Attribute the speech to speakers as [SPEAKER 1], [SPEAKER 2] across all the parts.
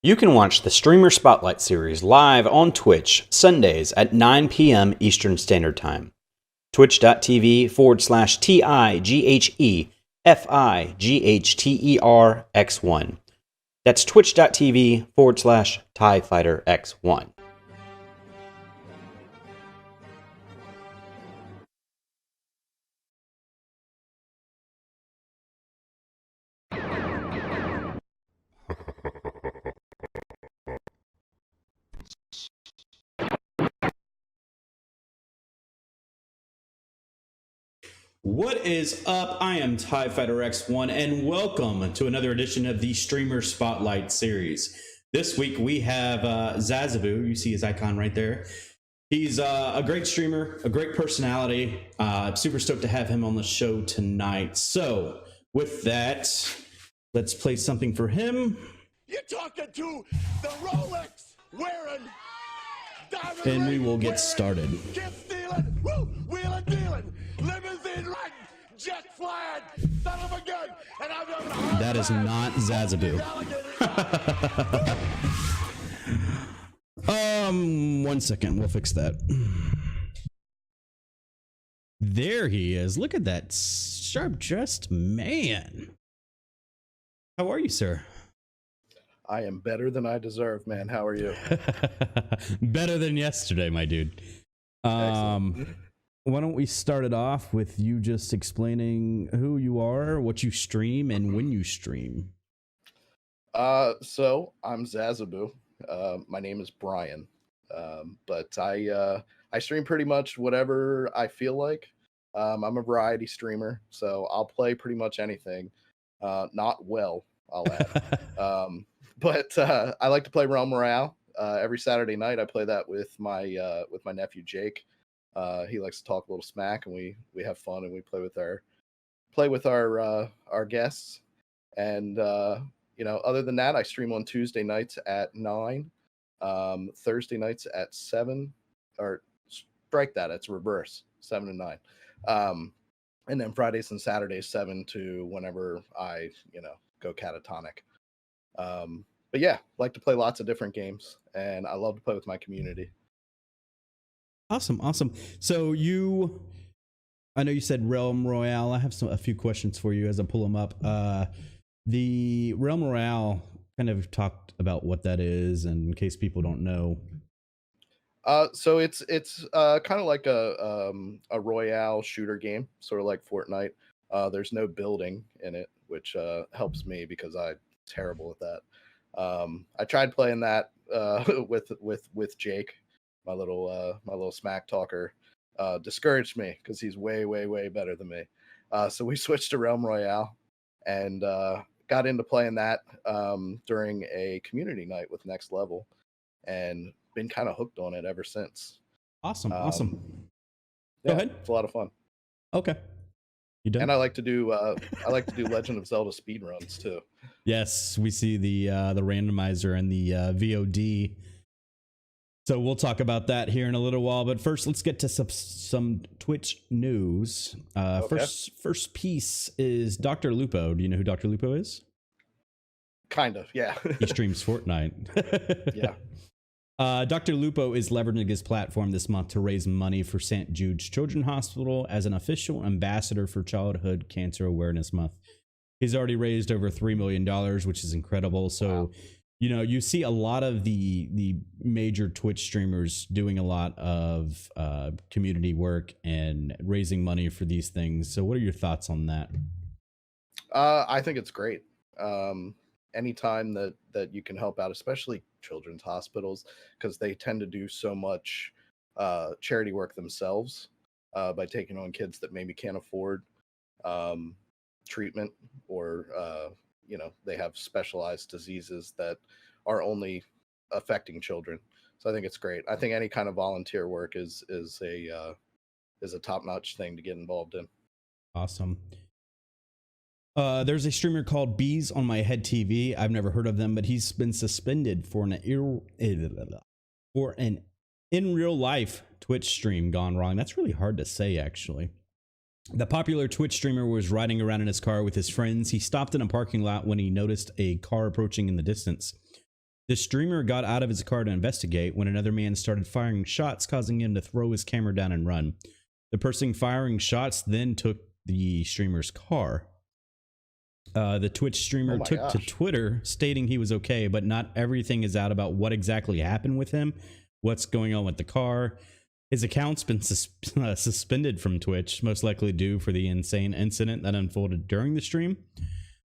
[SPEAKER 1] You can watch the Streamer Spotlight series live on Twitch Sundays at 9 p.m. Eastern Standard Time. Twitch.tv/TIGHEFIGHTERX1. That's twitch.tv/TIEFighterX1. What is up? I am TIE Fighter X1, and welcome to another edition of the Streamer Spotlight series. This week we have Zazzaboo. You see his icon right there. He's a great streamer, a great personality. Super stoked to have him on the show tonight. So, with that, let's play something for him.
[SPEAKER 2] You're talking to the Rolex wearing, diamond
[SPEAKER 1] And we
[SPEAKER 2] ring
[SPEAKER 1] will get
[SPEAKER 2] wearing,
[SPEAKER 1] started.
[SPEAKER 2] kid stealing, woo, wheeling dealing, limousine riding, jet flying, son of a gun, and I'm having a hard
[SPEAKER 1] That is
[SPEAKER 2] time.
[SPEAKER 1] not Zazzaboo. One second, we'll fix that. There he is. Look at that sharp-dressed man. How are you, sir?
[SPEAKER 3] I am better than I deserve, man. How are you?
[SPEAKER 1] Better than yesterday, my dude.
[SPEAKER 3] Excellent.
[SPEAKER 1] Why don't we start it off with you just explaining who you are, what you stream, and when you stream?
[SPEAKER 3] So I'm Zazzaboo. My name is Brian, but I stream pretty much whatever I feel like. I'm a variety streamer, so I'll play pretty much anything. Not well, I'll add. But I like to play Realm Royale. Every Saturday night, I play that with my nephew Jake. He likes to talk a little smack, and we have fun, and we play with our guests. And other than that, I stream on Tuesday nights at 9, Thursday nights at 7, or strike that, it's reverse, 7 to 9. And then Fridays and Saturdays 7 to whenever I go catatonic. But yeah, like to play lots of different games, and I love to play with my community.
[SPEAKER 1] Awesome. So I know you said Realm Royale. I have a few questions for you as I pull them up. The Realm Royale, kind of talked about what that is, and in case people don't know.
[SPEAKER 3] So it's kind of like a Royale shooter game, sort of like Fortnite. There's no building in it, which helps me because I'm terrible at that. I tried playing that with Jake, my little smack talker. Discouraged me because he's way better than me. So we switched to Realm Royale and got into playing that during a community night with Next Level, and been kind of hooked on it ever since.
[SPEAKER 1] Awesome.
[SPEAKER 3] Yeah,
[SPEAKER 1] Go ahead.
[SPEAKER 3] It's a lot of fun.
[SPEAKER 1] Okay. You done?
[SPEAKER 3] And I like to do Legend of Zelda speedruns too.
[SPEAKER 1] Yes, we see the randomizer and the VOD. So we'll talk about that here in a little while. But first, let's get to some Twitch news.
[SPEAKER 3] Okay.
[SPEAKER 1] First piece is Dr. Lupo. Do you know who Dr. Lupo is?
[SPEAKER 3] Kind of, yeah.
[SPEAKER 1] He streams Fortnite.
[SPEAKER 3] Yeah.
[SPEAKER 1] Dr. Lupo is leveraging his platform this month to raise money for St. Jude's Children's Hospital as an official ambassador for Childhood Cancer Awareness Month. He's already raised over $3 million, which is incredible. So,
[SPEAKER 3] wow.
[SPEAKER 1] You see a lot of the major Twitch streamers doing a lot of community work and raising money for these things. So what are your thoughts on that?
[SPEAKER 3] I think it's great. Anytime that you can help out, especially children's hospitals, because they tend to do so much charity work themselves by taking on kids that maybe can't afford treatment, or they have specialized diseases that are only affecting children. So I think it's great. I think any kind of volunteer work is a top-notch thing to get involved in.
[SPEAKER 1] Awesome. There's a streamer called Bees on My Head TV. I've never heard of them, but he's been suspended for an in real life Twitch stream gone wrong. That's really hard to say, actually. The popular Twitch streamer was riding around in his car with his friends. He stopped in a parking lot when he noticed a car approaching in the distance. The streamer got out of his car to investigate when another man started firing shots, causing him to throw his camera down and run. The person firing shots then took the streamer's car. The Twitch streamer took to Twitter stating he was okay, but not everything is out about what exactly happened with him, what's going on with the car. His account's been suspended from Twitch, most likely due for the insane incident that unfolded during the stream.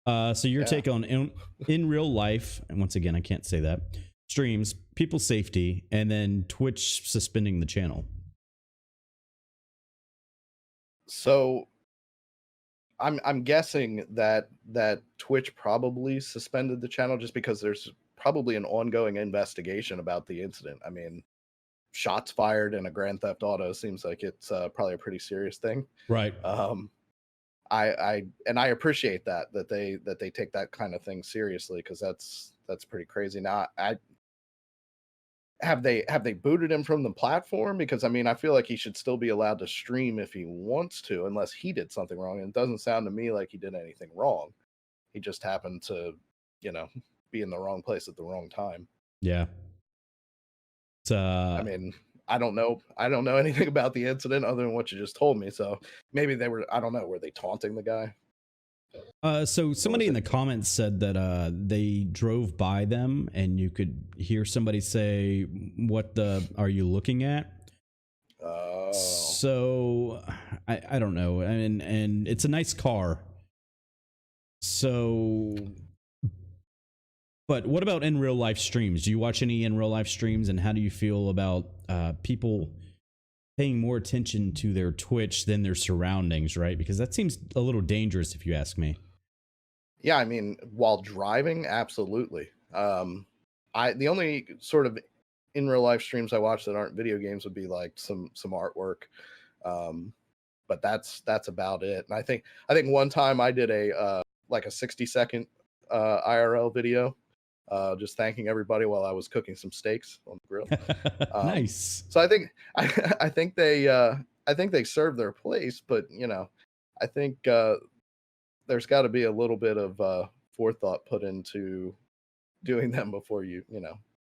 [SPEAKER 1] So your take on in real life, and once again, I can't say that, streams, people's safety, and then Twitch suspending the channel.
[SPEAKER 3] So I'm guessing that Twitch probably suspended the channel just because there's probably an ongoing investigation about the incident. I mean, shots fired in a Grand Theft Auto seems like it's probably a pretty serious thing.
[SPEAKER 1] Right.
[SPEAKER 3] I appreciate that they take that kind of thing seriously, because that's pretty crazy. Now, have they booted him from the platform? Because I mean, I feel like he should still be allowed to stream if he wants to, unless he did something wrong. And it doesn't sound to me like he did anything wrong. He just happened to, be in the wrong place at the wrong time.
[SPEAKER 1] Yeah.
[SPEAKER 3] I mean, I don't know anything about the incident other than what you just told me. So maybe I don't know, were they taunting the guy?
[SPEAKER 1] So somebody in the comments said that they drove by them and you could hear somebody say, "What the are you looking at?" So I don't know. And it's a nice car. So, but what about in real life streams? Do you watch any in real life streams, and how do you feel about people paying more attention to their Twitch than their surroundings, right? Because that seems a little dangerous, if you ask me.
[SPEAKER 3] Yeah, I mean, while driving, absolutely. The only sort of in real life streams I watch that aren't video games would be like some artwork, but that's about it. And I think one time I did a 60-second IRL video, just thanking everybody while I was cooking some steaks on the grill.
[SPEAKER 1] Nice.
[SPEAKER 3] So I think they served their place, but I think there's got to be a little bit of forethought put into doing them before you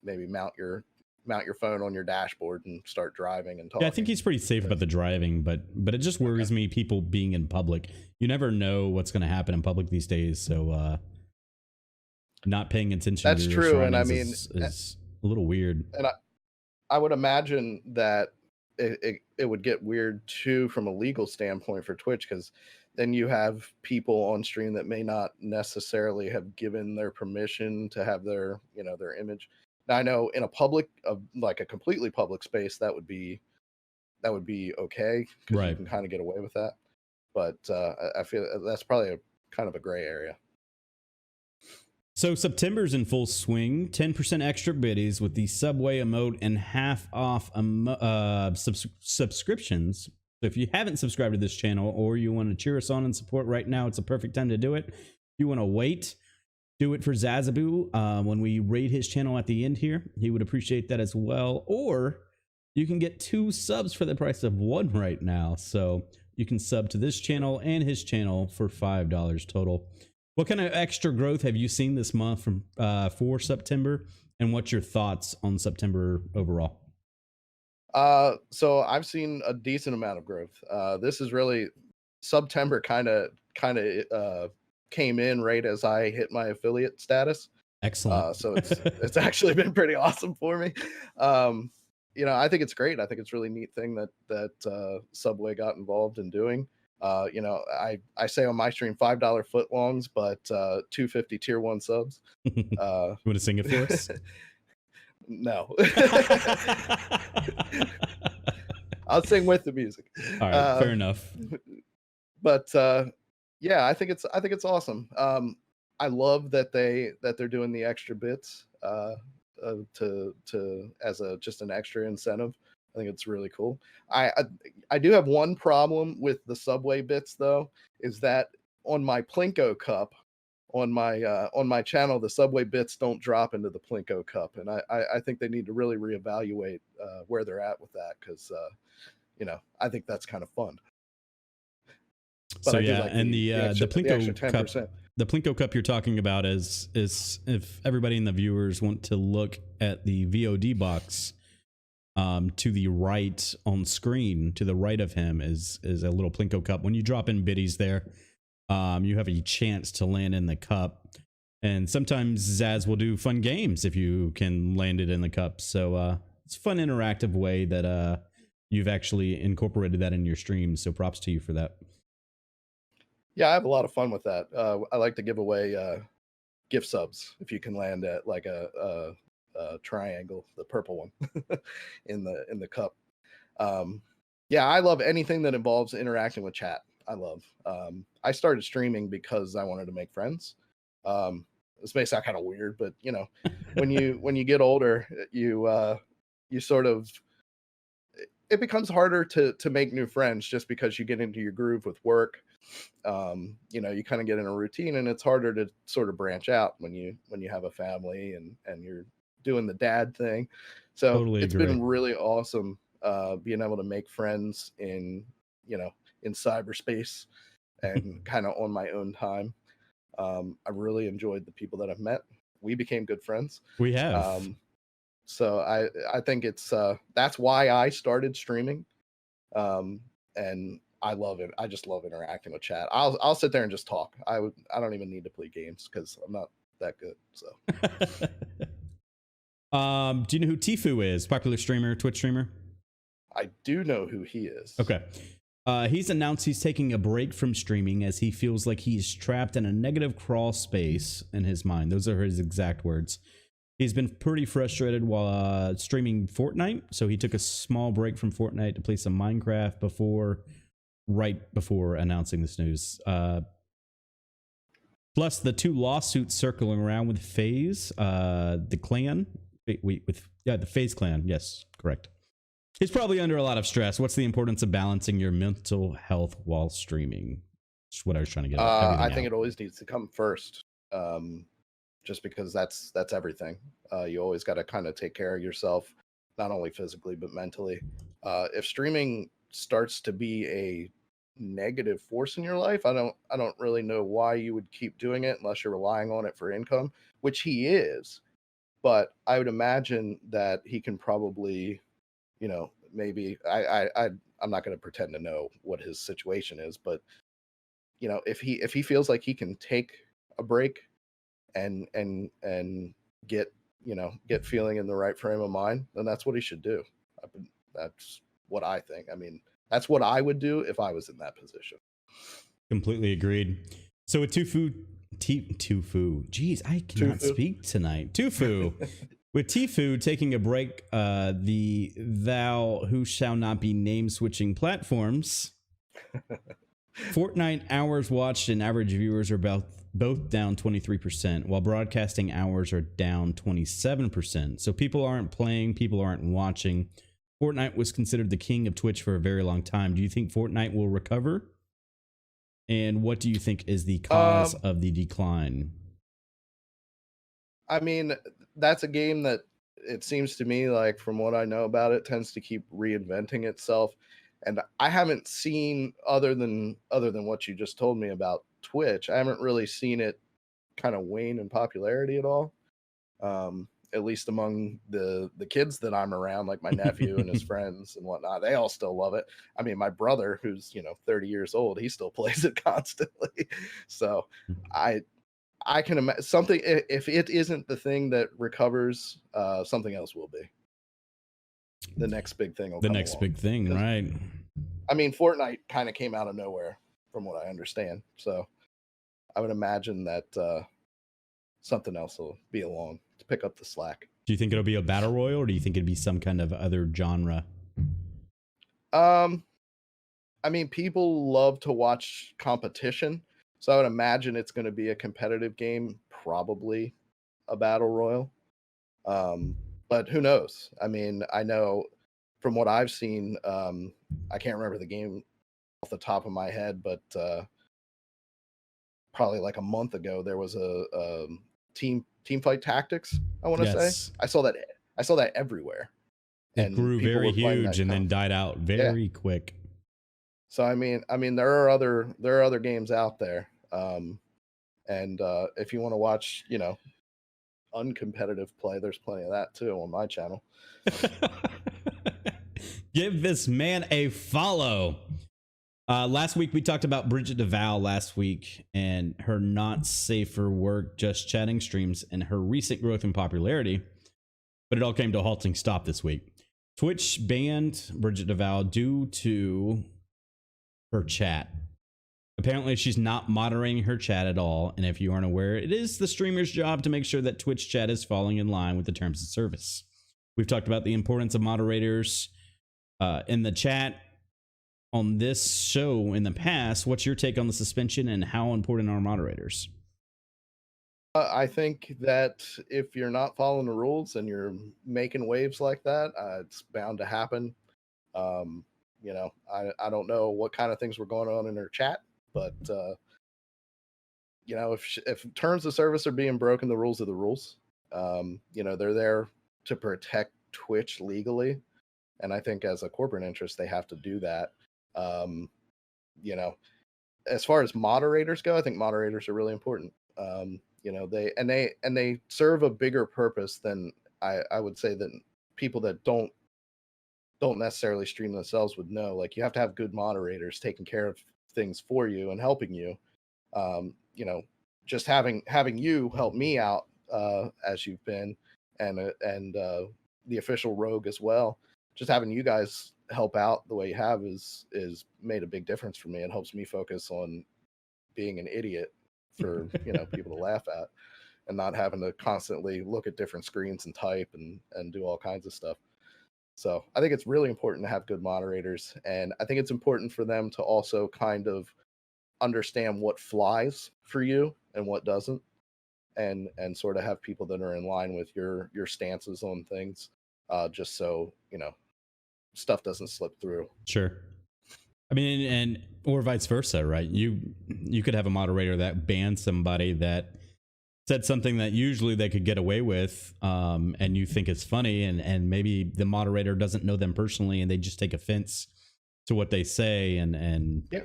[SPEAKER 3] maybe mount your phone on your dashboard and start driving and talking.
[SPEAKER 1] Yeah, I think he's pretty safe about the driving, but it just worries me, people being in public. You never know what's going to happen in public these days, so not paying attention.
[SPEAKER 3] That's
[SPEAKER 1] to your
[SPEAKER 3] true, and I mean,
[SPEAKER 1] is a little weird.
[SPEAKER 3] And I would imagine that it would get weird too from a legal standpoint for Twitch, because then you have people on stream that may not necessarily have given their permission to have their their image. Now, I know in a public, like a completely public space, that would be okay, because
[SPEAKER 1] right,
[SPEAKER 3] you can kind of get away with that. But I feel that's probably a kind of a gray area.
[SPEAKER 1] So September's in full swing. 10% extra biddies with the Subway emote and half off subscriptions. So if you haven't subscribed to this channel, or you want to cheer us on and support right now, it's a perfect time to do it. If you want to wait, do it for Zazzaboo when we raid his channel at the end here. He would appreciate that as well. Or you can get 2 subs for the price of 1 right now. So you can sub to this channel and his channel for $5 total. What kind of extra growth have you seen this month from for September, and what's your thoughts on September overall?
[SPEAKER 3] So I've seen a decent amount of growth. This is really September kind of came in right as I hit my affiliate status.
[SPEAKER 1] Excellent.
[SPEAKER 3] So it's actually been pretty awesome for me. I think it's great. I think it's a really neat thing that Subway got involved in doing. I say on my stream $5 footlongs, but $2.50 tier 1 subs.
[SPEAKER 1] You want to sing it for us?
[SPEAKER 3] No. I'll sing with the music.
[SPEAKER 1] All right, fair enough.
[SPEAKER 3] But yeah, I think it's awesome. I love that they're doing the extra bits to as just an extra incentive. I think it's really cool. I do have one problem with the Subway bits, though, is that on my Plinko cup, on my channel, the Subway bits don't drop into the Plinko cup, and I think they need to really reevaluate where they're at with that, because I think that's kind of fun.
[SPEAKER 1] But so yeah, like and the Plinko cup The Plinko Cup you're talking about is if everybody in the viewers want to look at the VOD box, to the right on screen, to the right of him is a little Plinko Cup. When you drop in biddies there, you have a chance to land in the cup. And sometimes Zaz will do fun games if you can land it in the cup. So it's a fun interactive way that you've actually incorporated that in your streams. So props to you for that.
[SPEAKER 3] Yeah, I have a lot of fun with that. I like to give away gift subs if you can land at like a triangle, the purple one, in the cup. Yeah, I love anything that involves interacting with chat. I love. I started streaming because I wanted to make friends. This may sound kind of weird, but you know, when you get older, you sort of, it becomes harder to make new friends just because you get into your groove with work. You know, you kind of get in a routine, and it's harder to sort of branch out when you have a family and you're doing the dad thing. So
[SPEAKER 1] Totally
[SPEAKER 3] it's
[SPEAKER 1] agree.
[SPEAKER 3] been really awesome being able to make friends in, you know, in cyberspace and kind of on my own time. I really enjoyed the people that I've met. We became good friends.
[SPEAKER 1] We have.
[SPEAKER 3] So I think it's that's why I started streaming. And I love it. I just love interacting with chat. I'll sit there and just talk. I don't even need to play games because I'm not that good. So
[SPEAKER 1] do you know who Tfue is? Popular streamer, Twitch streamer?
[SPEAKER 3] I do know who he is.
[SPEAKER 1] Okay. He's announced he's taking a break from streaming as he feels like he's trapped in a negative crawl space in his mind. Those are his exact words. He's been pretty frustrated while streaming Fortnite, so he took a small break from Fortnite to play some Minecraft right before announcing this news. Plus, the two lawsuits circling around with FaZe, the clan. The FaZe clan. Yes, correct. He's probably under a lot of stress. What's the importance of balancing your mental health while streaming? That's what I was trying to get at.
[SPEAKER 3] I think it always needs to come first, just because that's everything. You always got to kind of take care of yourself, not only physically but mentally. If streaming starts to be a negative force in your life, I don't really know why you would keep doing it unless you're relying on it for income, which he is. But I would imagine that he can probably, you know, maybe I'm not going to pretend to know what his situation is, but you know, if he feels like he can take a break and get, you know, get feeling in the right frame of mind, then that's what he should do. That's what I think. I mean, that's what I would do if I was in that position.
[SPEAKER 1] Completely agreed. So with Tfue, geez, I cannot speak tonight. Tfue. With Tfue taking a break, the thou who shall not be name switching platforms, Fortnite hours watched and average viewers are both down 23%, while broadcasting hours are down 27%. So people aren't playing, people aren't watching. Fortnite was considered the king of Twitch for a very long time. Do you think Fortnite will recover? And what do you think is the cause of the decline?
[SPEAKER 3] I mean, that's a game that it seems to me like, from what I know about it, tends to keep reinventing itself. And I haven't seen, other than what you just told me about Twitch, I haven't really seen it kind of wane in popularity at all. At least among the kids that I'm around, like my nephew and his friends and whatnot, they all still love it. I mean, my brother, who's, you know, 30 years old, he still plays it constantly. So I can imagine something, if it isn't the thing that recovers, something else will be. The next big thing will come along.
[SPEAKER 1] Big thing, right?
[SPEAKER 3] I mean, Fortnite kind of came out of nowhere, from what I understand. So I would imagine that something else will be along to pick up the slack.
[SPEAKER 1] Do you think it'll be a battle royal, or do you think it'd be some kind of other genre?
[SPEAKER 3] I mean, people love to watch competition, so I would imagine it's going to be a competitive game, probably a battle royal. But who knows? I mean, I know from what I've seen, I can't remember the game off the top of my head, but probably like a month ago, there was a team fight tactics, I want to say. I saw that everywhere.
[SPEAKER 1] It grew very huge and then died out very quick.
[SPEAKER 3] So I mean, there are other games out there, And if you want to watch, uncompetitive play, there's plenty of that too on my channel.
[SPEAKER 1] Give this man a follow. Last week we talked about Bridget DeVal last week and her not safe for work just chatting streams and her recent growth in popularity, but it all came to a halting stop this week. Twitch banned Bridget DeVal due to her chat. Apparently she's not moderating her chat at all, and if you aren't aware, it is the streamer's job to make sure that Twitch chat is falling in line with the terms of service. We've talked about the importance of moderators in the chat on this show in the past. What's your take on the suspension and how important are moderators?
[SPEAKER 3] I think that if you're not following the rules and you're making waves like that, it's bound to happen. I don't know what kind of things were going on in her chat, but if terms of service are being broken, the rules are the rules. They're there to protect Twitch legally, and I think as a corporate interest, they have to do that. As far as moderators go, I think moderators are really important. They serve a bigger purpose than I would say that people that don't necessarily stream themselves would know. Like, you have to have good moderators taking care of things for you and helping you. Just having you help me out as you've been, and the official Rogue as well. Just having you guys help out the way you have is made a big difference for me. It helps me focus on being an idiot for people to laugh at, and not having to constantly look at different screens and type and do all kinds of stuff. So I think it's really important to have good moderators, and I think it's important for them to also kind of understand what flies for you and what doesn't, and sort of have people that are in line with your stances on things, just so stuff doesn't slip through.
[SPEAKER 1] Sure. I mean, and or vice versa, right? You could have a moderator that bans somebody that said something that usually they could get away with, and you think it's funny, and maybe the moderator doesn't know them personally, and they just take offense to what they say, and
[SPEAKER 3] yeah.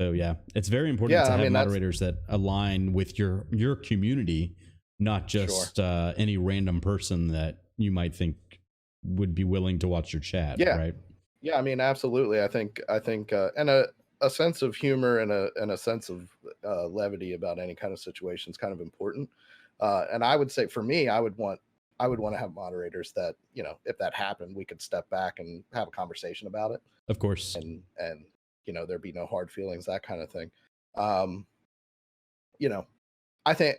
[SPEAKER 1] So yeah, it's very important to have moderators that align with your community, not just any random person that you might think would be willing to watch your chat.
[SPEAKER 3] Yeah.
[SPEAKER 1] Right.
[SPEAKER 3] Yeah, I mean, absolutely. I think, and a sense of humor and a sense of levity about any kind of situation is kind of important. And I would say, for me, I would want to have moderators that, if that happened, we could step back and have a conversation about it.
[SPEAKER 1] Of course.
[SPEAKER 3] And there'd be no hard feelings, that kind of thing. I think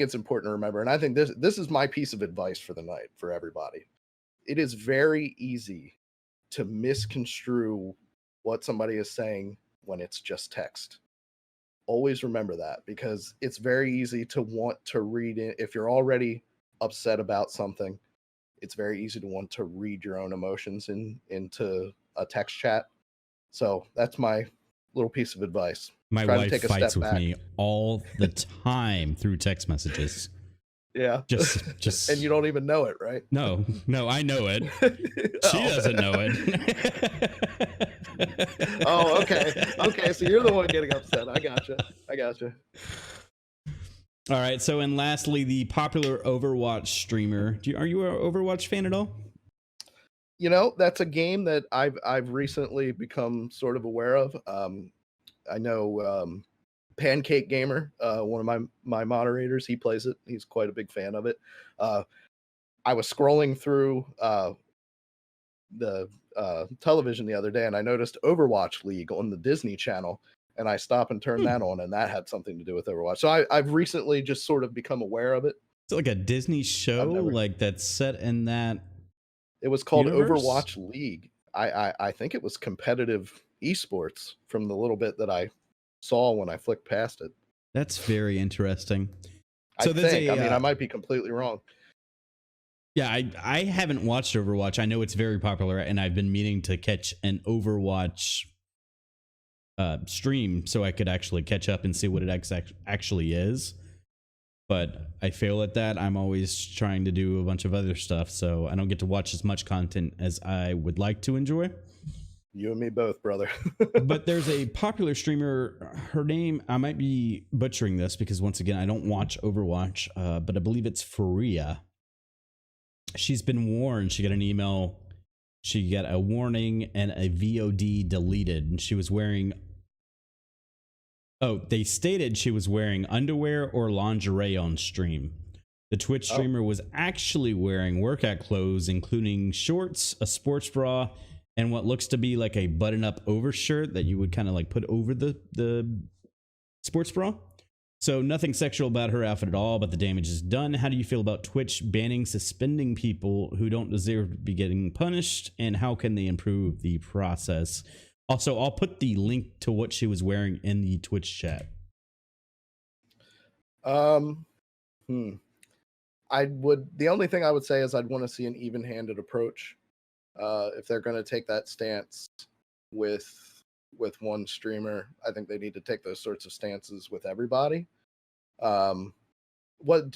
[SPEAKER 3] it's important to remember, and I think this is my piece of advice for the night for everybody. It is very easy to misconstrue what somebody is saying when it's just text. Always remember that, because it's very easy to want to read it. If you're already upset about something, it's very easy to want to read your own emotions into a text chat. So that's my little piece of advice.
[SPEAKER 1] My wife fights with me all the time through text messages.
[SPEAKER 3] Yeah.
[SPEAKER 1] Just
[SPEAKER 3] and you don't even know it, right?
[SPEAKER 1] No, I know it. She doesn't know it.
[SPEAKER 3] Oh, okay. So you're the one getting upset. I gotcha.
[SPEAKER 1] All right. So, and lastly, the popular Overwatch streamer. Are you an Overwatch fan at all?
[SPEAKER 3] That's a game that I've recently become sort of aware of. I know Pancake Gamer, one of my moderators, he plays it. He's quite a big fan of it. I was scrolling through the television the other day, and I noticed Overwatch League on the Disney Channel, and I stopped and turned that on, and that had something to do with Overwatch. So I've recently just sort of become aware of it.
[SPEAKER 1] It's like a Disney show, like that's set in that.
[SPEAKER 3] It was called
[SPEAKER 1] universe?
[SPEAKER 3] Overwatch League. I think it was competitive esports from the little bit that I saw when I flicked past it.
[SPEAKER 1] That's very interesting.
[SPEAKER 3] So I might be completely wrong.
[SPEAKER 1] Yeah, I haven't watched Overwatch. I know it's very popular, and I've been meaning to catch an Overwatch stream so I could actually catch up and see what it actually is. But I fail at that. I'm always trying to do a bunch of other stuff, so I don't get to watch as much content as I would like to enjoy.
[SPEAKER 3] You and me both, brother.
[SPEAKER 1] But there's a popular streamer. Her name, I might be butchering this because once again, I don't watch Overwatch, but I believe it's Faria. She's been warned. She got an email. She got a warning and a VOD deleted. And she was wearing. Oh, they stated she was wearing underwear or lingerie on stream. The Twitch streamer was actually wearing workout clothes, including shorts, a sports bra, and what looks to be like a button-up overshirt that you would kind of like put over the sports bra. So nothing sexual about her outfit at all, but the damage is done. How do you feel about Twitch banning, suspending people who don't deserve to be getting punished, and how can they improve the process? Also, I'll put the link to what she was wearing in the Twitch chat.
[SPEAKER 3] The only thing I would say is I'd want to see an even-handed approach. If they're going to take that stance with one streamer, I think they need to take those sorts of stances with everybody. Was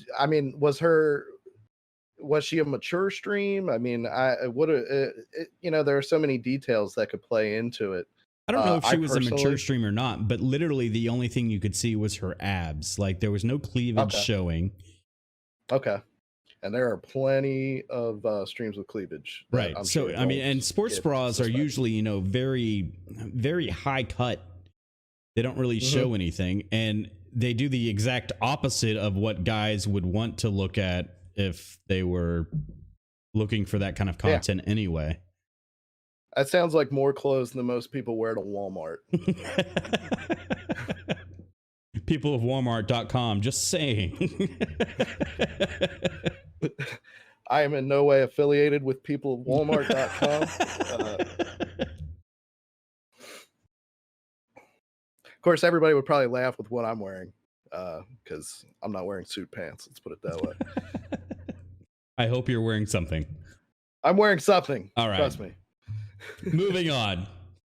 [SPEAKER 3] she a mature stream? I mean, there are so many details that could play into it.
[SPEAKER 1] I don't know if she was a mature stream or not, but literally the only thing you could see was her abs. Like there was no cleavage showing.
[SPEAKER 3] Okay. And there are plenty of streams with cleavage.
[SPEAKER 1] Right. So, I mean, and sports bras are usually, very, very high cut. They don't really show anything. And they do the exact opposite of what guys would want to look at if they were looking for that kind of content anyway.
[SPEAKER 3] That sounds like more clothes than most people wear to Walmart.
[SPEAKER 1] People of Walmart.com, just saying.
[SPEAKER 3] I am in no way affiliated with people of Walmart.com. Of course, everybody would probably laugh with what I'm wearing because I'm not wearing suit pants. Let's put it that way.
[SPEAKER 1] I hope you're wearing something.
[SPEAKER 3] I'm wearing something.
[SPEAKER 1] All right.
[SPEAKER 3] Trust me.
[SPEAKER 1] Moving on.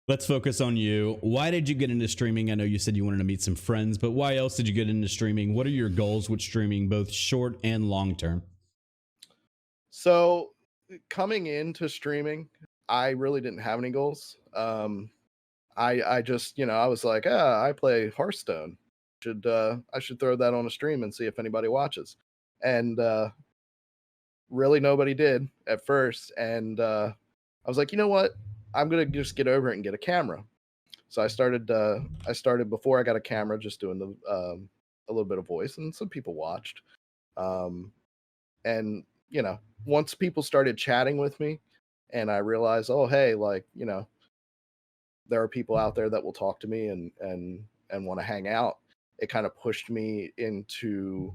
[SPEAKER 1] Let's focus on you. Why did you get into streaming? I know you said you wanted to meet some friends, but why else did you get into streaming? What are your goals with streaming, both short and long term?
[SPEAKER 3] So coming into streaming, I really didn't have any goals. I just, I was like, I play Hearthstone. I should throw that on a stream and see if anybody watches. And really nobody did at first. And I was like, you know what? I'm gonna just get over it and get a camera. So I started before I got a camera, just doing a little bit of voice, and some people watched. And once people started chatting with me, and I realized, oh hey, there are people out there that will talk to me and want to hang out. It kind of pushed me into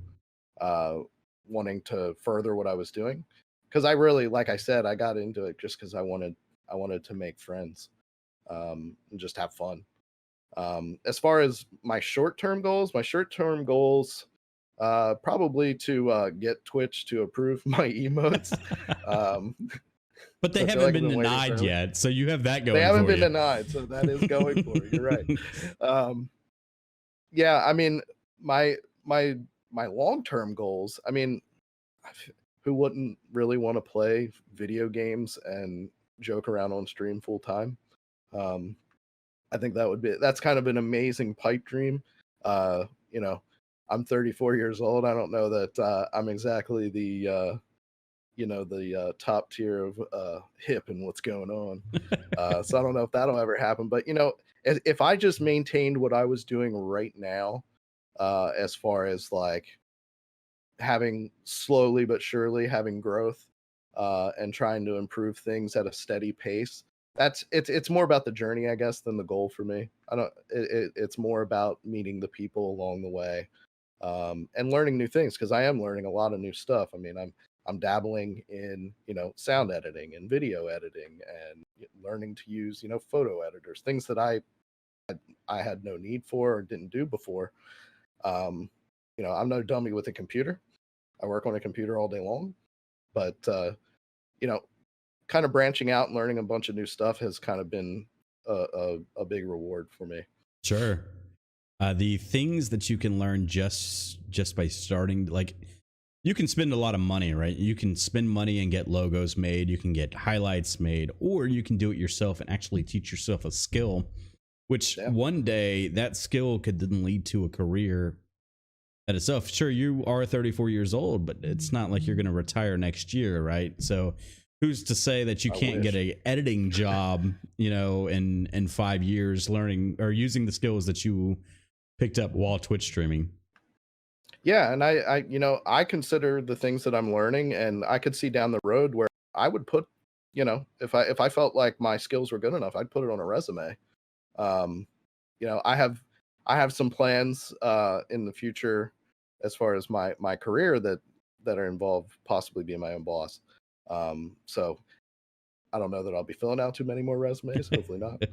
[SPEAKER 3] wanting to further what I was doing, because I really, like I said, I got into it just because I wanted to make friends and just have fun. As far as my short-term goals, probably to get Twitch to approve my emotes.
[SPEAKER 1] But they haven't been denied yet, so you have that going for you.
[SPEAKER 3] They haven't been denied, so that is going for you. You're right. Yeah, I mean, my long-term goals, I mean, who wouldn't really want to play video games and joke around on stream full time? I think that's kind of an amazing pipe dream. I'm 34 years old. I don't know that I'm exactly the top tier of hip and what's going on. So I don't know if that'll ever happen, but if I just maintained what I was doing right now, as far as like having slowly but surely having growth, and trying to improve things at a steady pace. It's more about the journey, I guess, than the goal for me. It's more about meeting the people along the way, and learning new things, because I am learning a lot of new stuff. I mean, I'm dabbling in, sound editing and video editing, and learning to use, photo editors, things that I had no need for or didn't do before. I'm no dummy with a computer. I work on a computer all day long, but kind of branching out and learning a bunch of new stuff has kind of been a big reward for me.
[SPEAKER 1] Sure. The things that you can learn just by starting, like you can spend a lot of money, right? You can spend money and get logos made, you can get highlights made, or you can do it yourself and actually teach yourself a skill, which
[SPEAKER 3] Yeah.
[SPEAKER 1] one day that skill could then lead to a career at itself. Sure, you are 34 years old, but it's not like you're going to retire next year, right? So who's to say that you
[SPEAKER 3] I
[SPEAKER 1] can't
[SPEAKER 3] wish.
[SPEAKER 1] get a editing job, in 5 years learning or using the skills that you picked up while Twitch streaming?
[SPEAKER 3] Yeah, and I consider the things that I'm learning, and I could see down the road where I would put, if I felt like my skills were good enough, I'd put it on a resume. Um, I have some plans in the future as far as my career that are involved possibly being my own boss. So I don't know that I'll be filling out too many more resumes. Hopefully not.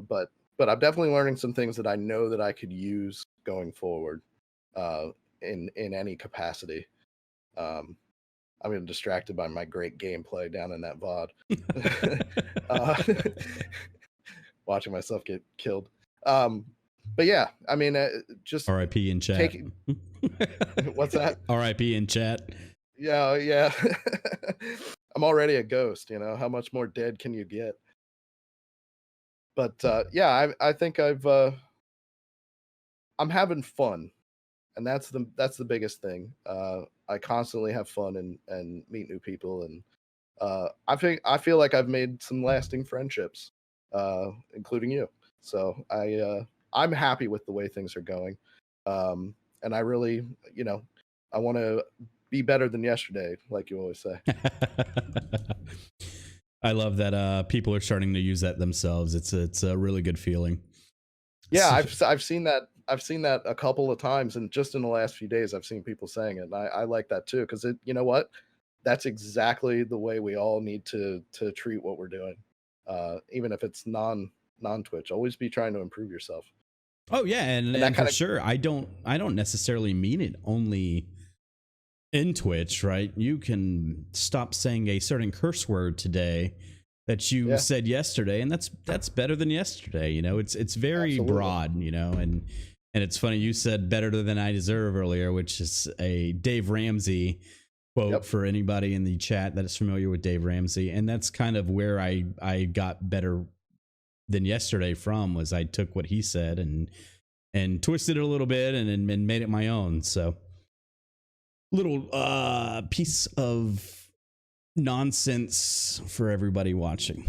[SPEAKER 3] But I'm definitely learning some things that I know that I could use going forward uh, in any capacity. Um, I'm getting distracted by my great gameplay down in that VOD. Watching myself get killed. Um, but yeah, I mean, just
[SPEAKER 1] RIP in chat.
[SPEAKER 3] take what's that?
[SPEAKER 1] RIP in chat.
[SPEAKER 3] Yeah, yeah. I'm already a ghost. How much more dead can you get? But yeah, I think I'm having fun, and that's the biggest thing. I constantly have fun and meet new people, and I feel like I've made some lasting friendships, including you. So I'm happy with the way things are going, and I really, I want to be better than yesterday, like you always say.
[SPEAKER 1] I love that people are starting to use that themselves. It's a really good feeling.
[SPEAKER 3] Yeah, I've seen that. I've seen that a couple of times, and just in the last few days, I've seen people saying it, and I like that too, because you know what, that's exactly the way we all need to treat what we're doing, even if it's non Twitch. Always be trying to improve yourself,
[SPEAKER 1] Oh yeah, and,
[SPEAKER 3] and that
[SPEAKER 1] and for
[SPEAKER 3] kind of
[SPEAKER 1] sure, I don't necessarily mean it only in Twitch, right? You can stop saying a certain curse word today that you
[SPEAKER 3] yeah,
[SPEAKER 1] said yesterday, and that's better than yesterday. It's very
[SPEAKER 3] absolutely,
[SPEAKER 1] broad, and it's funny you said better than I deserve earlier, which is a Dave Ramsey quote
[SPEAKER 3] yep,
[SPEAKER 1] for anybody in the chat that is familiar with Dave Ramsey, and that's kind of where I got better than yesterday from, was I took what he said and twisted it a little bit and made it my own. So little piece of nonsense for everybody watching.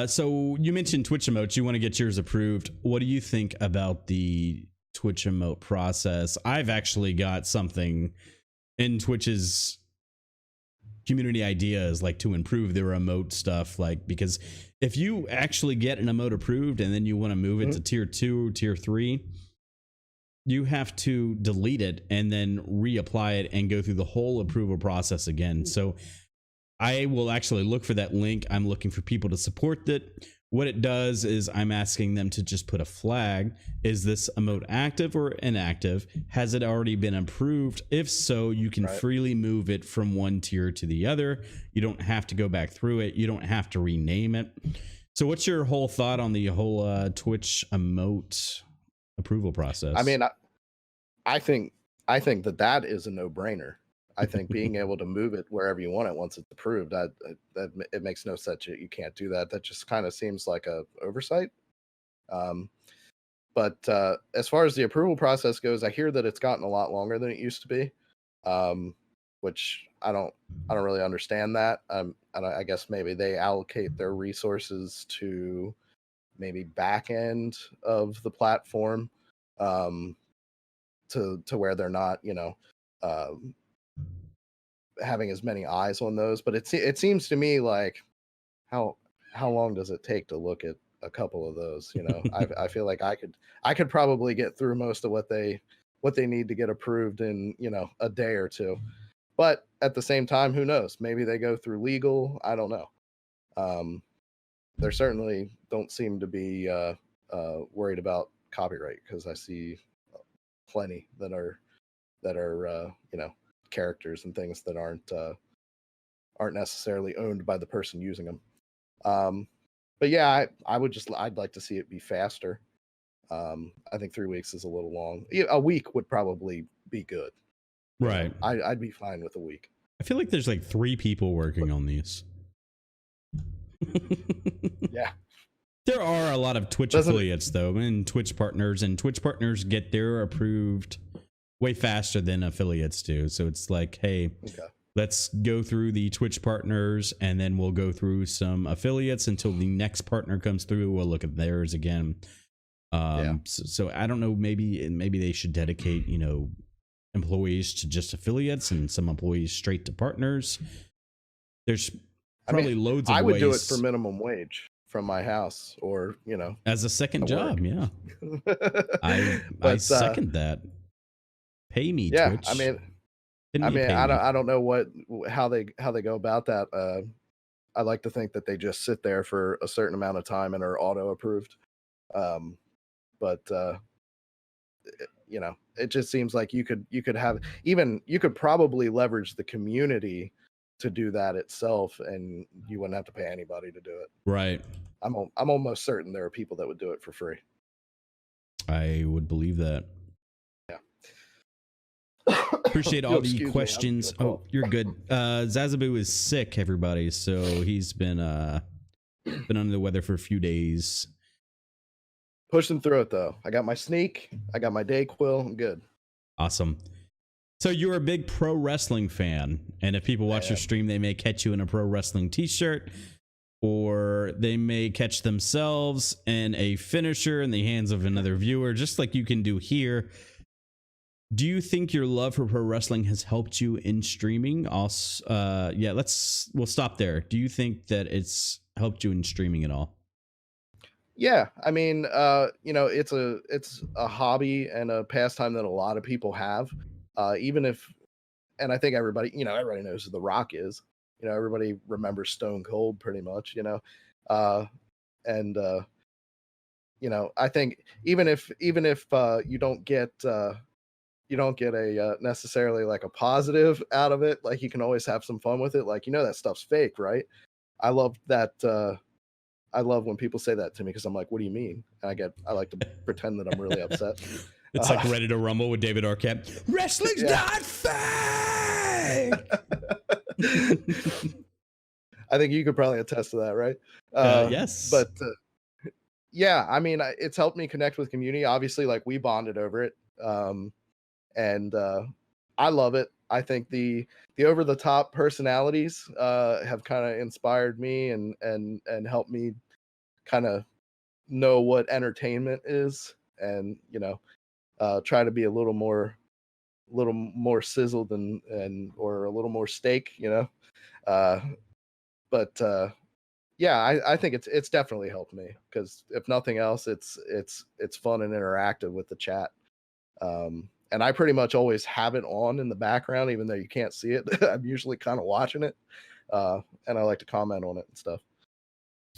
[SPEAKER 1] So you mentioned Twitch emotes. You want to get yours approved. What do you think about the Twitch emote process? I've actually got something in Twitch's community ideas, like to improve their emote stuff, like, because if you actually get an emote approved and then you want to move it to tier 2, tier 3, you have to delete it and then reapply it and go through the whole approval process again. So I will actually look for that link. I'm looking for people to support it. What it does is I'm asking them to just put a flag. Is this emote active or inactive? Has it already been approved? If so, you can
[SPEAKER 3] right.
[SPEAKER 1] freely move it from one tier to the other. You don't have to go back through it. You don't have to rename it. So what's your whole thought on the whole Twitch emote approval process?
[SPEAKER 3] I mean, I think that is a no-brainer. I think being able to move it wherever you want it once it's approved, that it makes no sense that you can't do that. That just kind of seems like a oversight. Um, but as far as the approval process goes, I hear that it's gotten a lot longer than it used to be, which I don't really understand that. I guess maybe they allocate their resources to maybe back end of the platform, um, to where they're not, um, having as many eyes on those. But it seems to me like how how long does it take to look at a couple of those? I feel like I could probably get through most of what they need to get approved in a day or two. But at the same time, who knows? Maybe they go through legal. I don't know. Um, they certainly don't seem to be worried about copyright, because I see plenty that are characters and things that aren't necessarily owned by the person using them. Um, but yeah, I'd like to see it be faster. I think 3 weeks is a little long. Yeah, a week would probably be good.
[SPEAKER 1] Right.
[SPEAKER 3] I'd be fine with a week.
[SPEAKER 1] I feel like there's like 3 people working on these.
[SPEAKER 3] Yeah.
[SPEAKER 1] There are a lot of Twitch affiliates though, and Twitch partners get their approved way faster than affiliates do. So it's like, hey, let's go through the Twitch partners and then we'll go through some affiliates until the next partner comes through. We'll look at theirs again. So I don't know, maybe they should dedicate, employees to just affiliates and some employees straight to partners. There's probably loads of ways.
[SPEAKER 3] I would do it for minimum wage from my house, or
[SPEAKER 1] as a second job. Yeah. I second that. Pay me,
[SPEAKER 3] yeah,
[SPEAKER 1] Twitch.
[SPEAKER 3] I don't know how they go about that. I like to think that they just sit there for a certain amount of time and are auto approved. But it just seems like you could have, even you could probably leverage the community to do that itself, and you wouldn't have to pay anybody to do it.
[SPEAKER 1] Right.
[SPEAKER 3] I'm almost certain there are people that would do it for free.
[SPEAKER 1] I would believe that.
[SPEAKER 3] Yeah.
[SPEAKER 1] Appreciate all the questions. Oh, you're good. Zazzaboo is sick, everybody. So he's been under the weather for a few days.
[SPEAKER 3] Pushing through it though. I got my sneak. I got my Dayquil. I'm good.
[SPEAKER 1] Awesome. So you're a big pro wrestling fan, and if people watch your stream, they may catch you in a pro wrestling t-shirt, or they may catch themselves in a finisher in the hands of another viewer, just like you can do here. Do you think your love for pro wrestling has helped you in streaming? Also, we'll stop there. Do you think that it's helped you in streaming at all?
[SPEAKER 3] Yeah, I mean, it's a hobby and a pastime that a lot of people have. Even if, and I think everybody knows who The Rock is. Everybody remembers Stone Cold pretty much. I think even if you don't get a necessarily like a positive out of it, like you can always have some fun with it. Like that stuff's fake, right? I love that. I love when people say that to me because I'm like, what do you mean? And I like to pretend that I'm really upset.
[SPEAKER 1] It's like Ready to Rumble with David Arquette. Wrestling's not fake!
[SPEAKER 3] I think you could probably attest to that, right?
[SPEAKER 1] Yes.
[SPEAKER 3] But yeah, I mean, it's helped me connect with community. Obviously, like we bonded over it. And I love it. I think the over the top personalities have kind of inspired me and helped me kind of know what entertainment is, and try to be a little more sizzled or a little more steak, but I think it's definitely helped me, because if nothing else, it's fun and interactive with the chat. And I pretty much always have it on in the background, even though you can't see it. I'm usually kind of watching it, and I like to comment on it and stuff.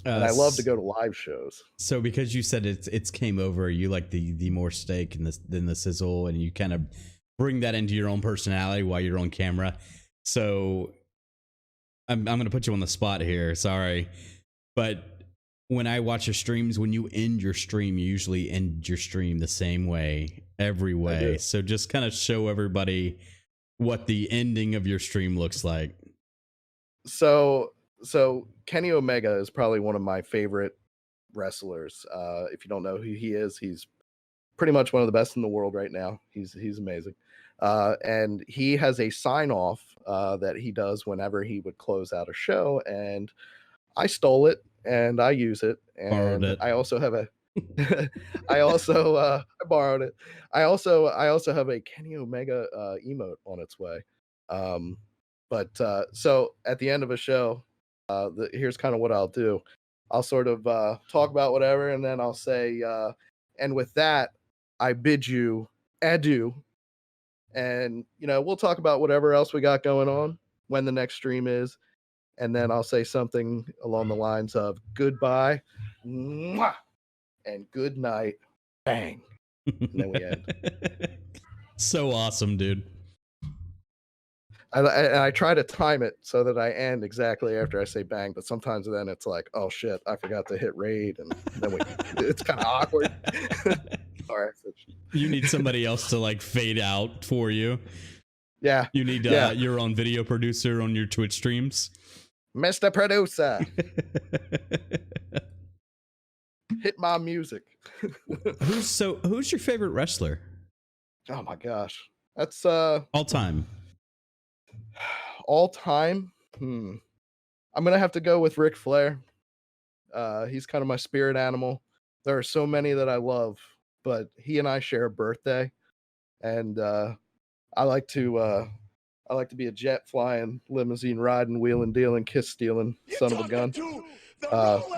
[SPEAKER 3] And I love to go to live shows.
[SPEAKER 1] So because you said it's came over, you like the more steak than the sizzle, and you kind of bring that into your own personality while you're on camera. So I'm going to put you on the spot here. Sorry, but when I watch your streams, when you end your stream, you usually end your stream the same way, every way. So just kind of show everybody what the ending of your stream looks like.
[SPEAKER 3] So Kenny Omega is probably one of my favorite wrestlers. If you don't know who he is, he's pretty much one of the best in the world right now. He's amazing. And he has a sign off that he does whenever he would close out a show, and I stole it and I use it. And I also have a I borrowed it. I also have a Kenny Omega emote on its way. So at the end of a show, here's kind of what I'll do. I'll sort of talk about whatever, and then I'll say, and with that, I bid you adieu. And we'll talk about whatever else we got going on, when the next stream is, and then I'll say something along the lines of goodbye, mwah, and good night, bang, and then we end.
[SPEAKER 1] So awesome, dude.
[SPEAKER 3] I try to time it so that I end exactly after I say bang, but sometimes then it's like, oh shit, I forgot to hit raid, and then it's kind of awkward. All right.
[SPEAKER 1] You need somebody else to like fade out for you.
[SPEAKER 3] Yeah.
[SPEAKER 1] You need
[SPEAKER 3] Yeah.
[SPEAKER 1] your own video producer on your Twitch streams.
[SPEAKER 3] Mr. Producer, hit my music.
[SPEAKER 1] Who's your favorite wrestler?
[SPEAKER 3] Oh my gosh. That's
[SPEAKER 1] All time.
[SPEAKER 3] all time. I'm gonna have to go with Ric Flair. He's kind of my spirit animal. There are so many that I love, but he and I share a birthday, and I like to be a jet flying, limousine riding, wheeling, dealing, kiss stealing son of a gun.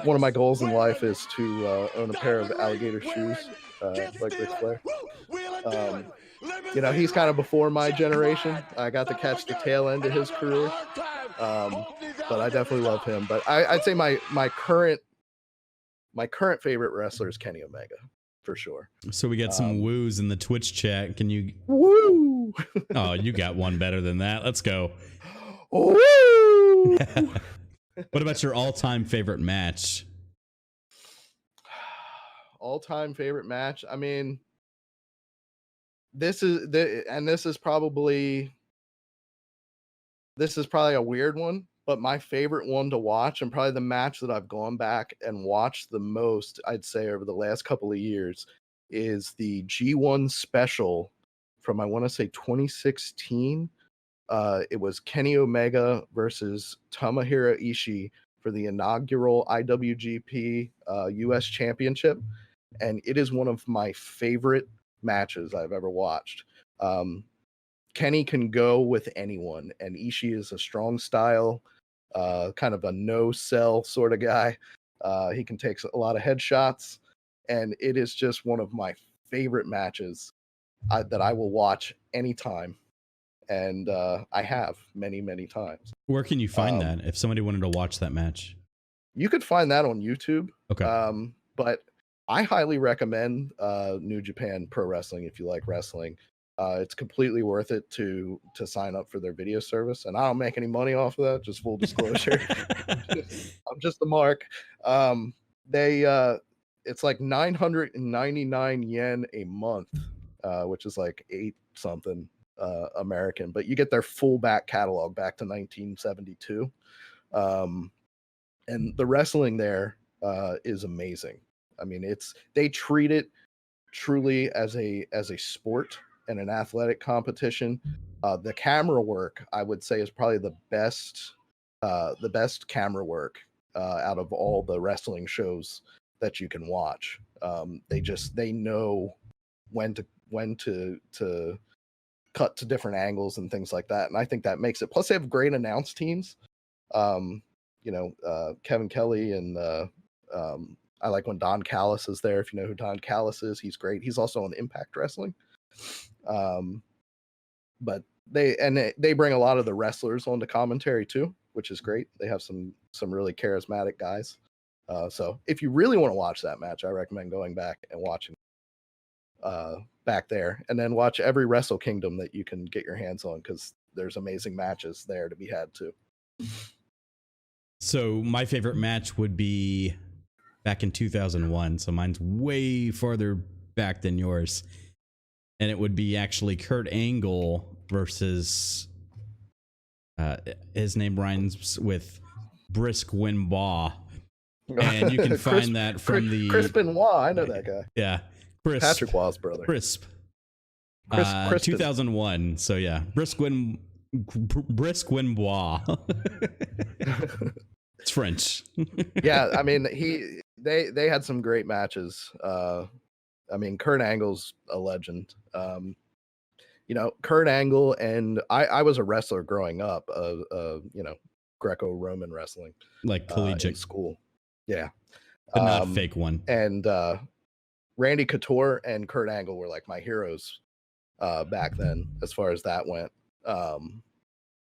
[SPEAKER 3] One of my goals in life is to own a pair of alligator shoes, like Ric Flair. He's kind of before my generation. I got to catch the tail end of his career, but I definitely love him. But I'd say my current favorite wrestler is Kenny Omega, for sure.
[SPEAKER 1] So we got some woos in the Twitch chat. Can you
[SPEAKER 3] woo?
[SPEAKER 1] Oh, you got one better than that. Let's go.
[SPEAKER 3] Woo!
[SPEAKER 1] What about your all-time favorite match?
[SPEAKER 3] All-time favorite match? I mean, this is probably a weird one, but my favorite one to watch, and probably the match that I've gone back and watched the most, I'd say, over the last couple of years, is the G1 special from, I want to say, 2016. It was Kenny Omega versus Tomohiro Ishii for the inaugural IWGP US Championship, and it is one of my favorite matches I've ever watched. Kenny can go with anyone, and Ishii is a strong style, kind of a no-sell sort of guy. He can take a lot of headshots, and it is just one of my favorite matches that I will watch anytime. And I have many, many times.
[SPEAKER 1] Where can you find that if somebody wanted to watch that match?
[SPEAKER 3] You could find that on YouTube.
[SPEAKER 1] Okay.
[SPEAKER 3] But I highly recommend New Japan Pro Wrestling if you like wrestling. It's completely worth it to sign up for their video service, and I don't make any money off of that. Just full disclosure, I'm just the mark. It's like 999 yen a month, which is like 8 something American, but you get their full back catalog back to 1972, and the wrestling there is amazing. I mean, they treat it truly as a sport and an athletic competition. The camera work, I would say, is probably the best camera work out of all the wrestling shows that you can watch. They know when to cut to different angles and things like that, and I think that makes it. Plus, they have great announce teams. Kevin Kelly, and I like when Don Callis is there. If you know who Don Callis is, he's great. He's also on Impact Wrestling. But they bring a lot of the wrestlers onto commentary too, which is great. They have some really charismatic guys. So if you really want to watch that match, I recommend going back and watching back there, and then watch every Wrestle Kingdom that you can get your hands on, because there's amazing matches there to be had too.
[SPEAKER 1] So my favorite match would be back in 2001. So mine's way farther back than yours. And it would be actually Kurt Angle versus his name rhymes with Brisk Winbaugh. And you can find that from
[SPEAKER 3] Chris Benoit. I know that guy.
[SPEAKER 1] Yeah. Crisp.
[SPEAKER 3] Patrick Waugh's brother.
[SPEAKER 1] Crisp.
[SPEAKER 3] Chris
[SPEAKER 1] 2001. So yeah, Brisk Winbaugh. It's French.
[SPEAKER 3] Yeah, I mean, they had some great matches. I mean, Kurt Angle's a legend. Kurt Angle, and I was a wrestler growing up, Greco-Roman wrestling,
[SPEAKER 1] like collegiate
[SPEAKER 3] in school. Yeah,
[SPEAKER 1] but not a fake one.
[SPEAKER 3] And Randy Couture and Kurt Angle were like my heroes back then, as far as that went.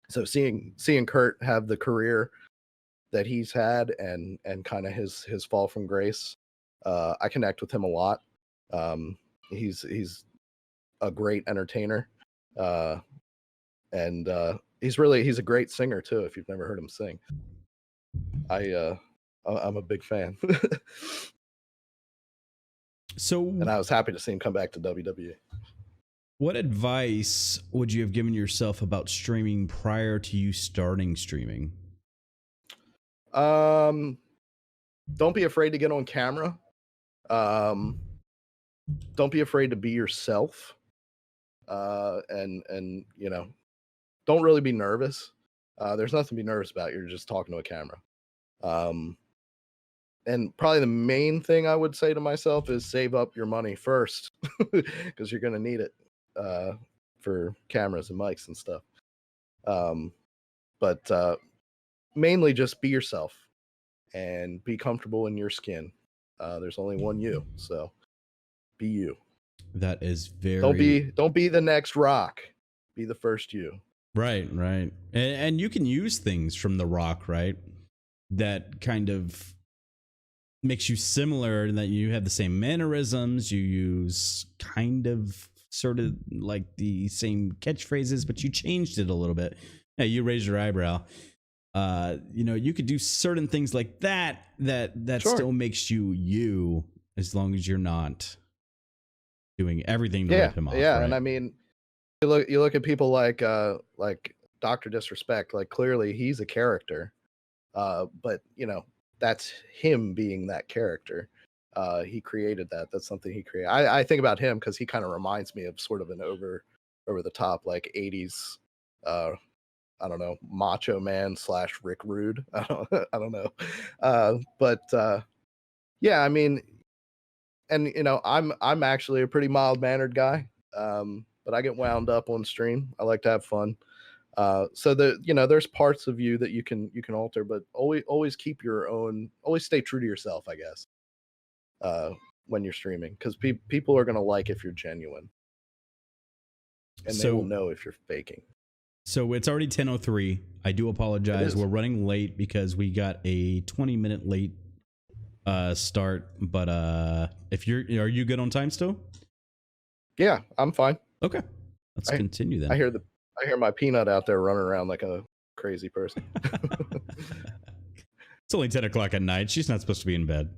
[SPEAKER 3] So seeing Kurt have the career that he's had, and kind of his fall from grace, I connect with him a lot. He's a great entertainer, and he's a great singer too. If you've never heard him sing, I'm a big fan.
[SPEAKER 1] So,
[SPEAKER 3] and I was happy to see him come back to WWE.
[SPEAKER 1] what advice would you have given yourself about streaming prior to you starting streaming?
[SPEAKER 3] Don't be afraid to get on camera. Um, don't be afraid to be yourself. And don't really be nervous. There's nothing to be nervous about. You're just talking to a camera. And probably the main thing I would say to myself is save up your money first, because you're going to need it for cameras and mics and stuff. But mainly just be yourself and be comfortable in your skin. There's only one you, so be you.
[SPEAKER 1] That is very
[SPEAKER 3] Don't be the next Rock. Be the first you.
[SPEAKER 1] right. And you can use things from The Rock, right? That kind of makes you similar, that you have the same mannerisms, you use kind of sort of like the same catchphrases, but you changed it a little bit. Yeah, you raised your eyebrow. You could do certain things like that
[SPEAKER 3] Sure.
[SPEAKER 1] still makes you, as long as you're not doing everything to rip him off.
[SPEAKER 3] Yeah,
[SPEAKER 1] right?
[SPEAKER 3] and I mean, you look at people like Dr. Disrespect. Like, clearly he's a character, but that's him being that character. He created that. That's something he created. I think about him because he kind of reminds me of sort of an over the top like 80s I don't know, Macho Man / Rick Rude. I don't know. But yeah, I mean, and I'm actually a pretty mild mannered guy. But I get wound up on stream. I like to have fun. So there's parts of you that you can alter, but always keep your own. Always stay true to yourself, I guess. When you're streaming, because people are gonna like if you're genuine, and they will know if you're faking.
[SPEAKER 1] So it's already 10:03. I do apologize. We're running late because we got a 20-minute late start. But are you good on time still?
[SPEAKER 3] Yeah, I'm fine.
[SPEAKER 1] Okay, let's continue then.
[SPEAKER 3] I hear my peanut out there running around like a crazy person.
[SPEAKER 1] It's only 10 o'clock at night. She's not supposed to be in bed.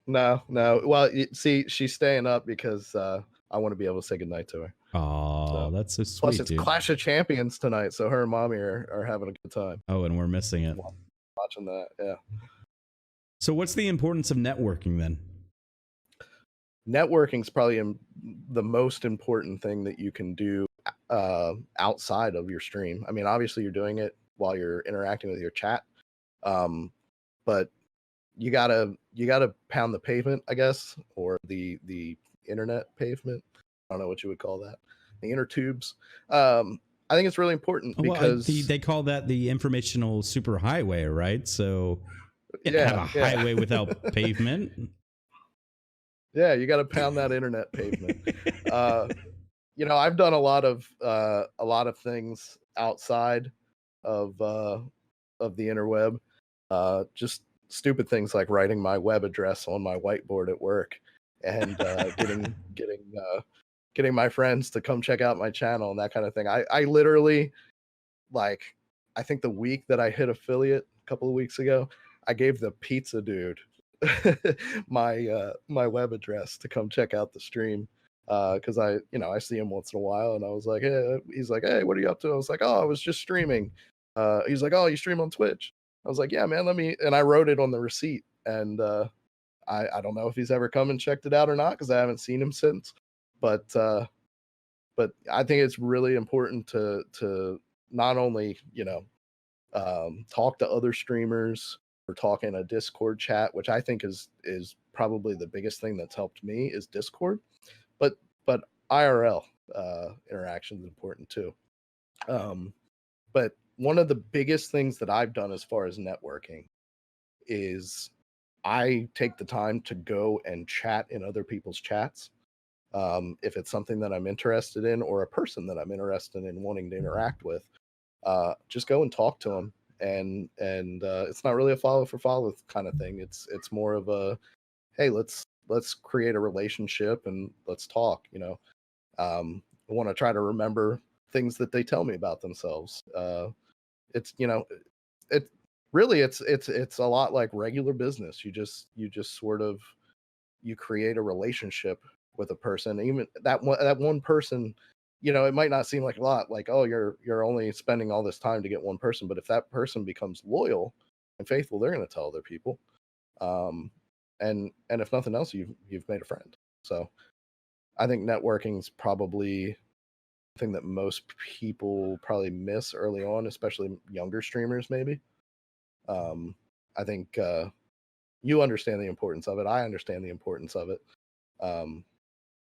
[SPEAKER 3] No. Well, see, she's staying up because I want to be able to say goodnight to her.
[SPEAKER 1] Oh, that's so sweet.
[SPEAKER 3] Plus, it's
[SPEAKER 1] dude.
[SPEAKER 3] Clash of Champions tonight, so her and mommy are having a good time.
[SPEAKER 1] Oh, and we're missing it.
[SPEAKER 3] Watching that, yeah.
[SPEAKER 1] So what's the importance of networking then?
[SPEAKER 3] Networking is probably the most important thing that you can do outside of your stream. I mean, obviously you're doing it while you're interacting with your chat, but you gotta pound the pavement, I guess, or the internet pavement. I don't know what you would call that. The inner tubes. I think it's really important because
[SPEAKER 1] they call that the informational superhighway, right? So have a highway without pavement.
[SPEAKER 3] Yeah, you got to pound that internet pavement. I've done a lot of things outside of the interweb. Just stupid things like writing my web address on my whiteboard at work, and getting my friends to come check out my channel and that kind of thing. I literally, like, I think the week that I hit affiliate a couple of weeks ago, I gave the pizza dude my web address to come check out the stream, because I see him once in a while, and I was like, hey, he's like, hey, what are you up to? I was like, oh, I was just streaming. He's like, oh, you stream on Twitch? I was like, yeah, man, and I wrote it on the receipt, and I don't know if he's ever come and checked it out or not, because I haven't seen him since, but I think it's really important to not only talk to other streamers or talk in a Discord chat, which I think is probably the biggest thing that's helped me is Discord, but IRL interaction is important too. But one of the biggest things that I've done as far as networking is I take the time to go and chat in other people's chats. If it's something that I'm interested in, or a person that I'm interested in wanting to interact with, just go and talk to them. And it's not really a follow for follow kind of thing. It's more of a, hey, let's create a relationship and let's talk. I want to try to remember things that they tell me about themselves. It's it's a lot like regular business. You just sort of you create a relationship with a person, even that one person, it might not seem like a lot, like, oh, you're only spending all this time to get one person, but if that person becomes loyal and faithful, they're going to tell other people. Um, and if nothing else, you've made a friend. So I think networking is probably thing that most people probably miss early on, especially younger streamers, maybe. Um, I think you understand the importance of it. I understand the importance of it. Um,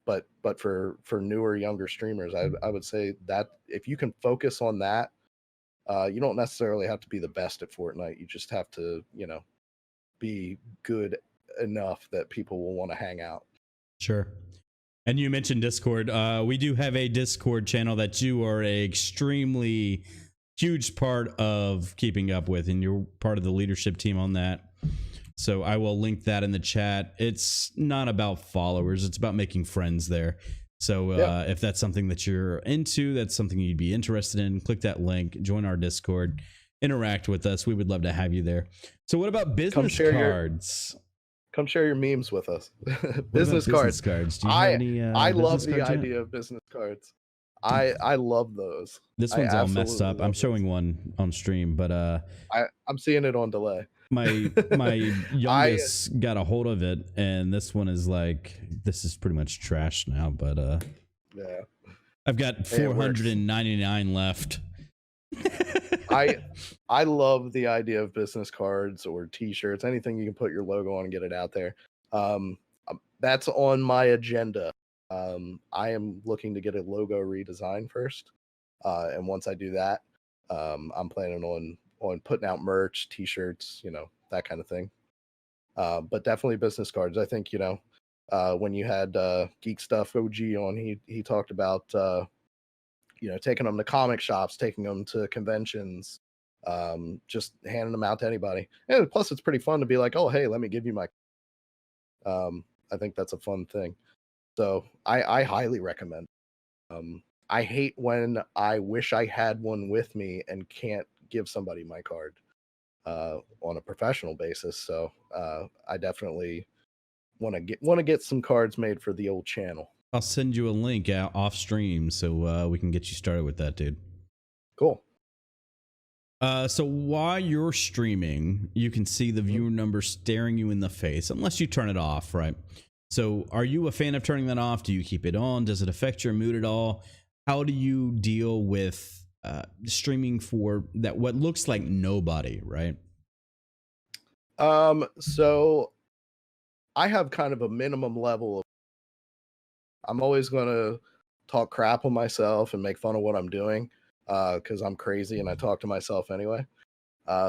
[SPEAKER 3] but for newer, younger streamers, I would say that if you can focus on that, you don't necessarily have to be the best at Fortnite. You just have to, be good enough that people will want to hang out.
[SPEAKER 1] Sure. And you mentioned Discord. We do have a Discord channel that you are a extremely huge part of keeping up with, and you're part of the leadership team on that. So I will link that in the chat. It's not about followers, it's about making friends there. So if that's something that you're into, that's something you'd be interested in, click that link, join our Discord, interact with us. We would love to have you there. So what about business cards?
[SPEAKER 3] Come share your memes with us.
[SPEAKER 1] Business cards. Do you have any,
[SPEAKER 3] I love the
[SPEAKER 1] cards
[SPEAKER 3] idea of business cards. I love those.
[SPEAKER 1] This one's all messed up. I'm showing one on stream, but
[SPEAKER 3] I'm seeing it on delay.
[SPEAKER 1] My youngest got a hold of it, and this one is like, this is pretty much trash now. But
[SPEAKER 3] yeah,
[SPEAKER 1] I've got 499 left.
[SPEAKER 3] I love the idea of business cards or T-shirts, anything you can put your logo on and get it out there. That's on my agenda. I am looking to get a logo redesign first, and once I do that, I'm planning on putting out merch, T-shirts, that kind of thing. But definitely business cards. I think when you had Geek Stuff OG on, he talked about taking them to comic shops, taking them to conventions, just handing them out to anybody. And plus, it's pretty fun to be like, oh, hey, let me give you my. I think that's a fun thing. So I highly recommend. I hate when I wish I had one with me and can't give somebody my card on a professional basis. So I definitely want to get some cards made for the old channel.
[SPEAKER 1] I'll send you a link out off stream so we can get you started with that, dude.
[SPEAKER 3] Cool.
[SPEAKER 1] So while you're streaming, you can see the viewer number staring you in the face, unless you turn it off, right? So are you a fan of turning that off? Do you keep it on? Does it affect your mood at all? How do you deal with streaming for that what looks like nobody, right?
[SPEAKER 3] So I have kind of a minimum level of, I'm always going to talk crap on myself and make fun of what I'm doing because I'm crazy and I talk to myself anyway.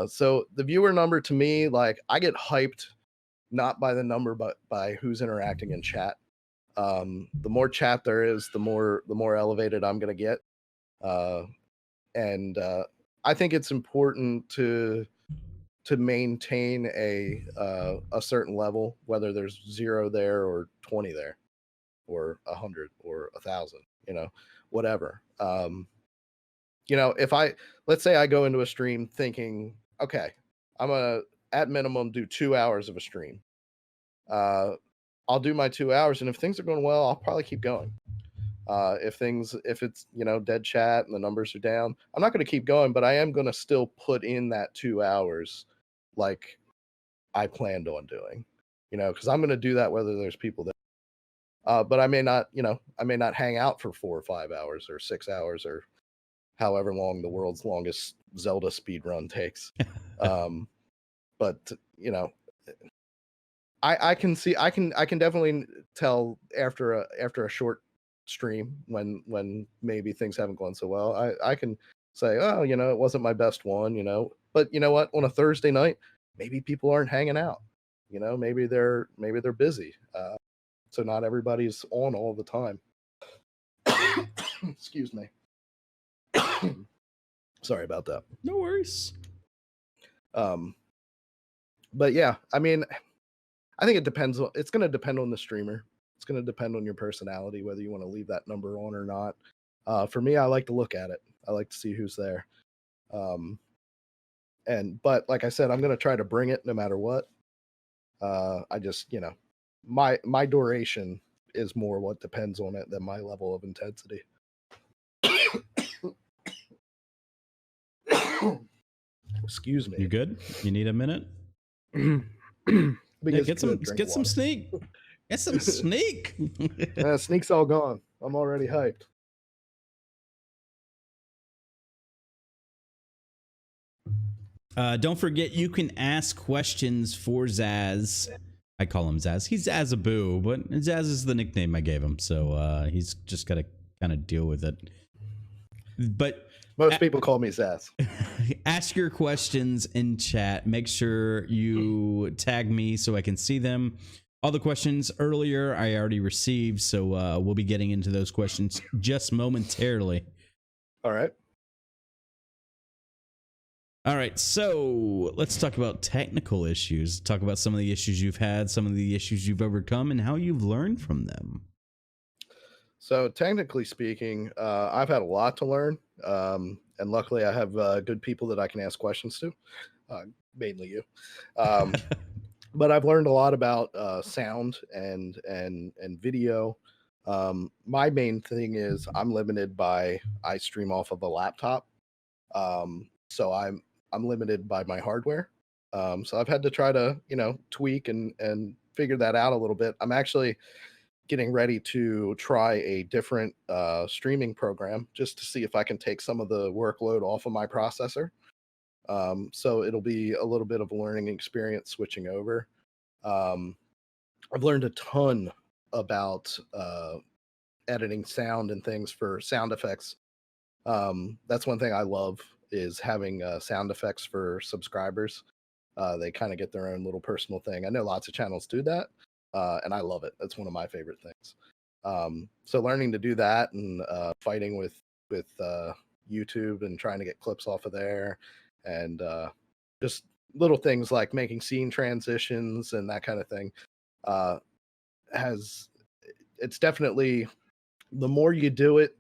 [SPEAKER 3] So the viewer number to me, like, I get hyped not by the number but by who's interacting in chat. The more chat there is, the more elevated I'm going to get. And I think it's important to maintain a certain level, whether there's 0 there or 20 there or 100 or 1,000, whatever. If let's say I go into a stream thinking, okay, I'm gonna at minimum do 2 hours of a stream. I'll do my 2 hours, and if things are going well, I'll probably keep going. If it's dead chat and the numbers are down, I'm not going to keep going, but I am going to still put in that 2 hours like I planned on doing, because I'm going to do that whether there's people there. But I may not hang out for 4 or 5 hours or 6 hours or however long the world's longest Zelda speed run takes. But I can definitely tell after a short stream when maybe things haven't gone so well. I can say, oh, it wasn't my best one, but you know what, on a Thursday night, maybe people aren't hanging out, maybe they're busy, so not everybody's on all the time. Excuse me. Sorry about that.
[SPEAKER 1] No worries.
[SPEAKER 3] But yeah, I mean, I think it's going to depend on the streamer. It's going to depend on your personality, whether you want to leave that number on or not. For me, I like to look at it. I like to see who's there. But like I said, I'm going to try to bring it no matter what. I just, my duration is more what depends on it than my level of intensity. Excuse me.
[SPEAKER 1] You good? You need a minute?
[SPEAKER 3] Because
[SPEAKER 1] Yeah, get some
[SPEAKER 3] drink
[SPEAKER 1] get some
[SPEAKER 3] water.
[SPEAKER 1] sneak. Get some sneak.
[SPEAKER 3] Sneak's all gone. I'm already hyped.
[SPEAKER 1] Don't forget, you can ask questions for Zaz. I call him Zaz. He's Zazzaboo, but Zaz is the nickname I gave him, so he's just got to kind of deal with it. But
[SPEAKER 3] most people call me Zaz.
[SPEAKER 1] Ask your questions in chat. Make sure you tag me so I can see them. All the questions earlier I already received, so we'll be getting into those questions just momentarily.
[SPEAKER 3] All right.
[SPEAKER 1] All right, so let's talk about technical issues. Talk about some of the issues you've had, some of the issues you've overcome, and how you've learned from them.
[SPEAKER 3] So technically speaking, I've had a lot to learn, and luckily I have good people that I can ask questions to, mainly you. But I've learned a lot about sound and video. My main thing is I'm limited by I stream off of a laptop, so I'm limited by my hardware. So I've had to try to tweak and figure that out a little bit. I'm actually getting ready to try a different streaming program just to see if I can take some of the workload off of my processor. So it'll be a little bit of a learning experience switching over. I've learned a ton about editing sound and things for sound effects. That's one thing I love is having sound effects for subscribers. They kind of get their own little personal thing. I know lots of channels do that, and I love it. That's one of my favorite things. So learning to do that and fighting with YouTube and trying to get clips off of there, and just little things like making scene transitions and that kind of thing. It's definitely, the more you do it,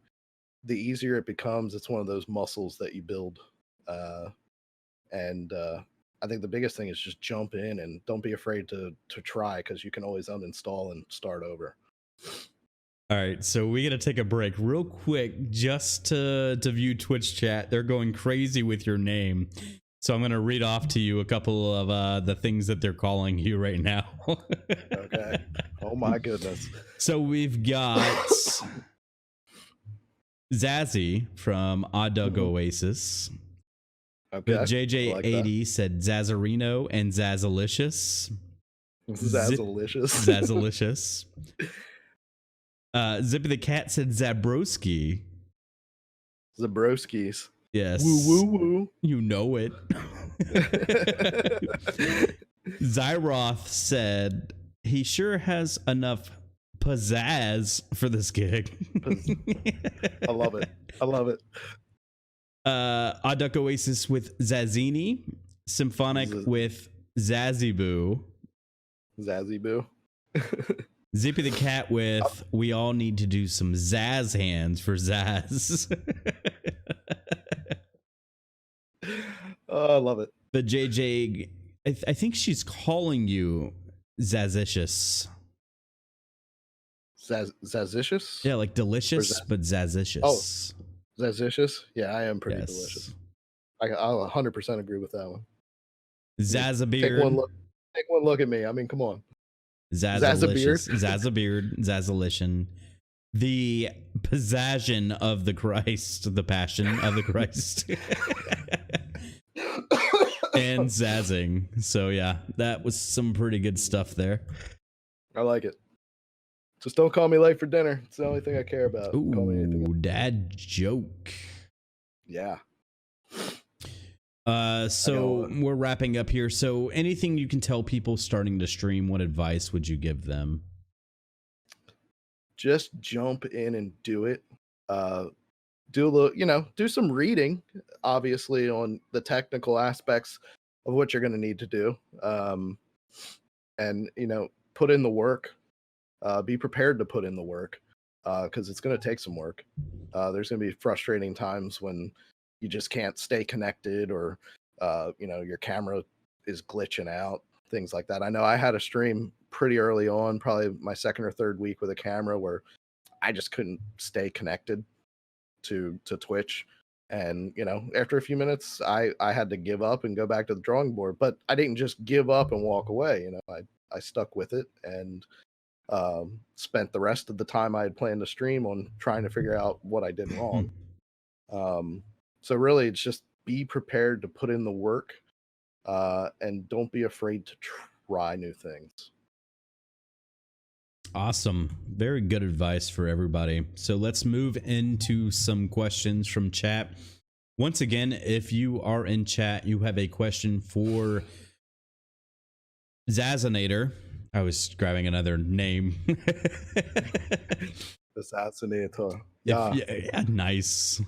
[SPEAKER 3] the easier it becomes. It's one of those muscles that you build. And I think the biggest thing is just jump in and don't be afraid to try, because you can always uninstall and start over.
[SPEAKER 1] All right, so we got to take a break real quick just to view Twitch chat. They're going crazy with your name. So I'm going to read off to you a couple of the things that they're calling you right now.
[SPEAKER 3] Okay. Oh my goodness.
[SPEAKER 1] So we've got Zazzy from Odd Dog Oasis.
[SPEAKER 3] Okay.
[SPEAKER 1] But JJ80 said Zazzarino and Zazzalicious.
[SPEAKER 3] Zazzalicious.
[SPEAKER 1] Zazzalicious. Zippy the Cat said Zabrowski.
[SPEAKER 3] Zabroskis.
[SPEAKER 1] Yes.
[SPEAKER 3] Woo woo woo.
[SPEAKER 1] You know it. Zyroth said he sure has enough pizzazz for this gig.
[SPEAKER 3] I love it. I love it.
[SPEAKER 1] Odd Duck Oasis with Zazzini. Symphonic with Zazzaboo.
[SPEAKER 3] Zazzaboo.
[SPEAKER 1] Zippy the Cat with we all need to do some Zazz hands for Zazz.
[SPEAKER 3] Oh, I love it.
[SPEAKER 1] But JJ, I think she's calling you Zazicious.
[SPEAKER 3] Zazicious?
[SPEAKER 1] Yeah, like delicious, but Zazicious.
[SPEAKER 3] Oh, Zazicious? Yeah, I am pretty delicious. I'll 100% agree with that one.
[SPEAKER 1] Zazzabeard.
[SPEAKER 3] Take one look at me. I mean, come on.
[SPEAKER 1] Zazzalicious. Zazzabeard. Zazzalition. The possession of the Christ. The passion of the Christ. And zazzing. So yeah, that was some pretty good stuff there.
[SPEAKER 3] I like it. Just don't call me late for dinner. It's the only thing I care about.
[SPEAKER 1] Ooh,
[SPEAKER 3] call me anything else.
[SPEAKER 1] dad joke.
[SPEAKER 3] Yeah.
[SPEAKER 1] So we're wrapping up here. So anything you can tell people starting to stream, what advice would you give them?
[SPEAKER 3] Just jump in and do it. Do a little, do some reading, obviously, on the technical aspects of what you're going to need to do. And, put in the work. Be prepared to put in the work, because it's going to take some work. There's going to be frustrating times when you just can't stay connected, or your camera is glitching out. things like that. I know I had a stream pretty early on, probably my second or third week with a camera, where I just couldn't stay connected to Twitch. And after a few minutes, I had to give up and go back to the drawing board. But I didn't just give up and walk away. I stuck with it and spent the rest of the time I had planned to stream on trying to figure out what I did wrong. So really, it's just be prepared to put in the work, and don't be afraid to try new things.
[SPEAKER 1] Awesome. Very good advice for everybody. So let's move into some questions from chat. Once again, if you are in chat, you have a question for Zazzanator. I was grabbing another name.
[SPEAKER 3] Assassinator.
[SPEAKER 1] Yeah, nice.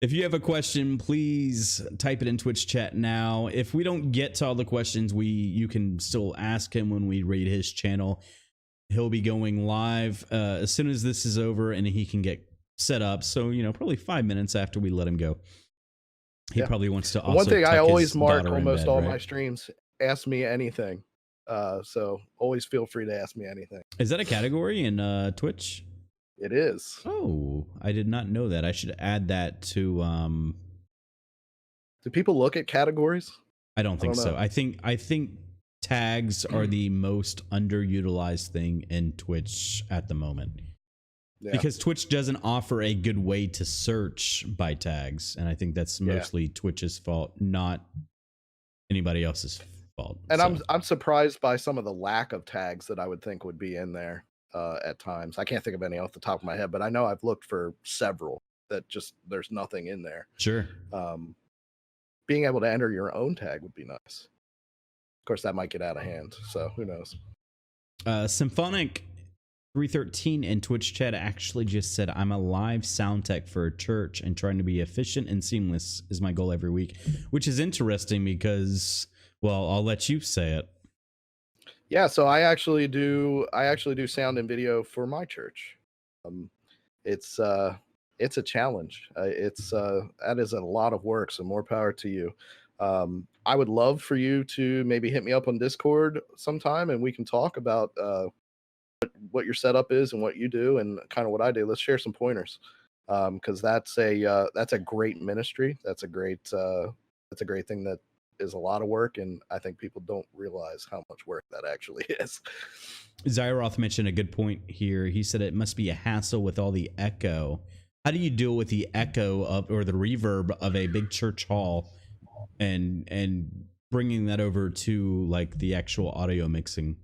[SPEAKER 1] If you have a question, please type it in Twitch chat now. If we don't get to all the questions, you can still ask him when we raid his channel. He'll be going live as soon as this is over and he can get set up. So, probably 5 minutes after we let him go. He probably wants to also.
[SPEAKER 3] One thing I always mark almost all
[SPEAKER 1] right?
[SPEAKER 3] my streams, ask me anything. So always feel free to ask me anything.
[SPEAKER 1] Is that a category in Twitch?
[SPEAKER 3] It is.
[SPEAKER 1] Oh, I did not know that. I should add that to.
[SPEAKER 3] Do people look at categories?
[SPEAKER 1] I don't think so. I think tags are the most underutilized thing in Twitch at the moment. Yeah. Because Twitch doesn't offer a good way to search by tags, and I think that's mostly Twitch's fault, not anybody else's fault.
[SPEAKER 3] And so. I'm surprised by some of the lack of tags that I would think would be in there at times. I can't think of any off the top of my head, but I know I've looked for several that just there's nothing in there.
[SPEAKER 1] Sure.
[SPEAKER 3] Being able to enter your own tag would be nice. Of course, that might get out of hand, so who knows.
[SPEAKER 1] Symphonic 313 in Twitch chat actually just said, I'm a live sound tech for a church and trying to be efficient and seamless is my goal every week, which is interesting because, well, I'll let you say it.
[SPEAKER 3] Yeah, so I actually do sound and video for my church. It's a challenge. That is a lot of work, so more power to you. I would love for you to maybe hit me up on Discord sometime and we can talk about what your setup is and what you do and kind of what I do. Let's share some pointers, because that's a great ministry. That's a great thing that is a lot of work, and I think people don't realize how much work that actually is.
[SPEAKER 1] Zyroth mentioned a good point here. He said it must be a hassle with all the echo. How do you deal with the echo of or the reverb of a big church hall and bringing that over to like the actual audio mixing?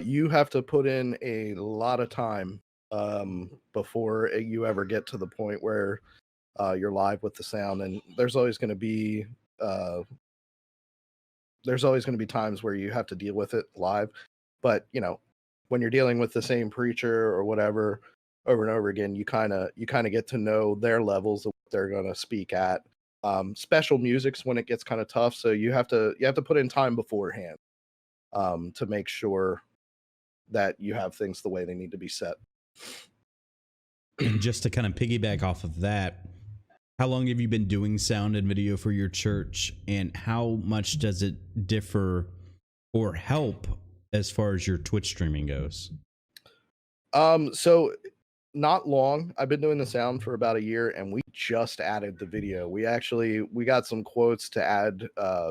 [SPEAKER 3] You have to put in a lot of time before you ever get to the point where you're live with the sound, and there's always going to be times where you have to deal with it live. But when you're dealing with the same preacher or whatever over and over again, you kind of get to know their levels of what they're going to speak at. Special music's when it gets kind of tough, so you have to put in time beforehand to make sure that you have things the way they need to be set.
[SPEAKER 1] And just to kind of piggyback off of that, how long have you been doing sound and video for your church, and how much does it differ or help as far as your Twitch streaming goes?
[SPEAKER 3] So not long. I've been doing the sound for about a year, and we just added the video. We got some quotes to add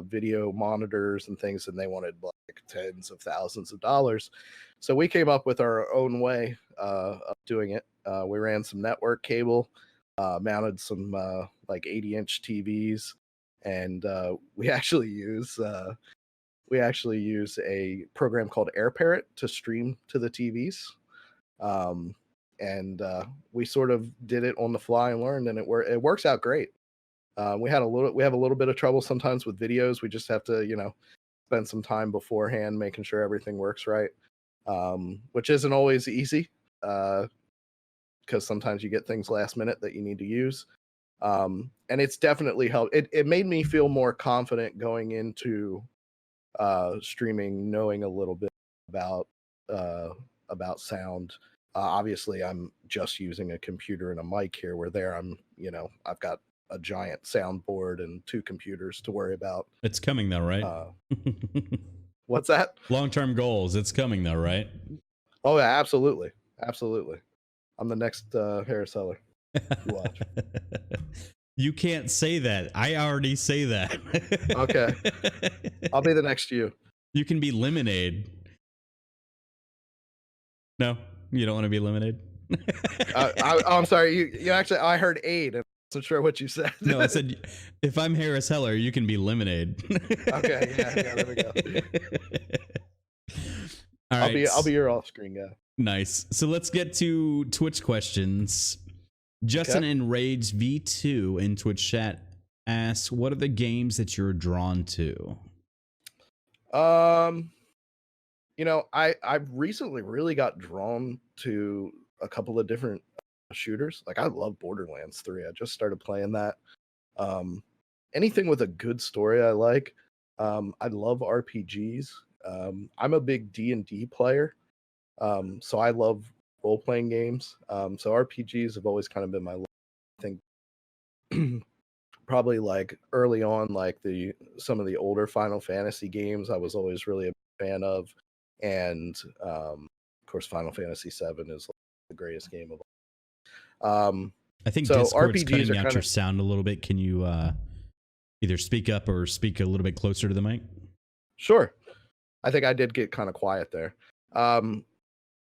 [SPEAKER 3] video monitors and things, and they wanted like tens of thousands of dollars. So we came up with our own way of doing it. We ran some network cable, mounted some like 80-inch TVs, and we actually use a program called AirParrot to stream to the TVs. And we sort of did it on the fly and learned, and it works out great. We have a little bit of trouble sometimes with videos. We just have to, spend some time beforehand making sure everything works right, which isn't always easy, because sometimes you get things last minute that you need to use. And it's definitely helped. It made me feel more confident going into streaming, knowing a little bit about sound. Obviously, I'm just using a computer and a mic here. Where there, I've got a giant soundboard and 2 computers to worry about.
[SPEAKER 1] It's coming though, right?
[SPEAKER 3] What's that?
[SPEAKER 1] Long-term goals. It's coming though, right?
[SPEAKER 3] Oh yeah, absolutely, absolutely. I'm the next Harris Heller. You watch.
[SPEAKER 1] You can't say that. I already say that.
[SPEAKER 3] Okay, I'll be the next you.
[SPEAKER 1] You can be Lemonade. No, you don't want to be Lemonade.
[SPEAKER 3] I'm sorry. You actually, I heard aid. I wasn't sure what you said.
[SPEAKER 1] No, I said if I'm Harris Heller, you can be Lemonade.
[SPEAKER 3] Okay, yeah, there we go.
[SPEAKER 1] All right,
[SPEAKER 3] I'll be your off-screen guy.
[SPEAKER 1] nice. So let's get to Twitch questions. Justin Enraged V2 in Twitch chat asks, "What are the games that you're drawn to?"
[SPEAKER 3] You know, I've recently really got drawn to a couple of different shooters. Like I love Borderlands 3. I just started playing that. Anything with a good story I like. I love RPGs. I'm a big D&D player. So I love role-playing games. So RPGs have always kind of been my I think probably like early on, like some of the older Final Fantasy games I was always really a fan of. And of course Final Fantasy 7 is like the greatest game of all.
[SPEAKER 1] I think
[SPEAKER 3] so
[SPEAKER 1] Discord's
[SPEAKER 3] RPGs
[SPEAKER 1] cutting
[SPEAKER 3] are
[SPEAKER 1] out
[SPEAKER 3] kind
[SPEAKER 1] your
[SPEAKER 3] of,
[SPEAKER 1] sound a little bit. Can you either speak up or speak a little bit closer to the mic?
[SPEAKER 3] sure. I think I did get kind of quiet there.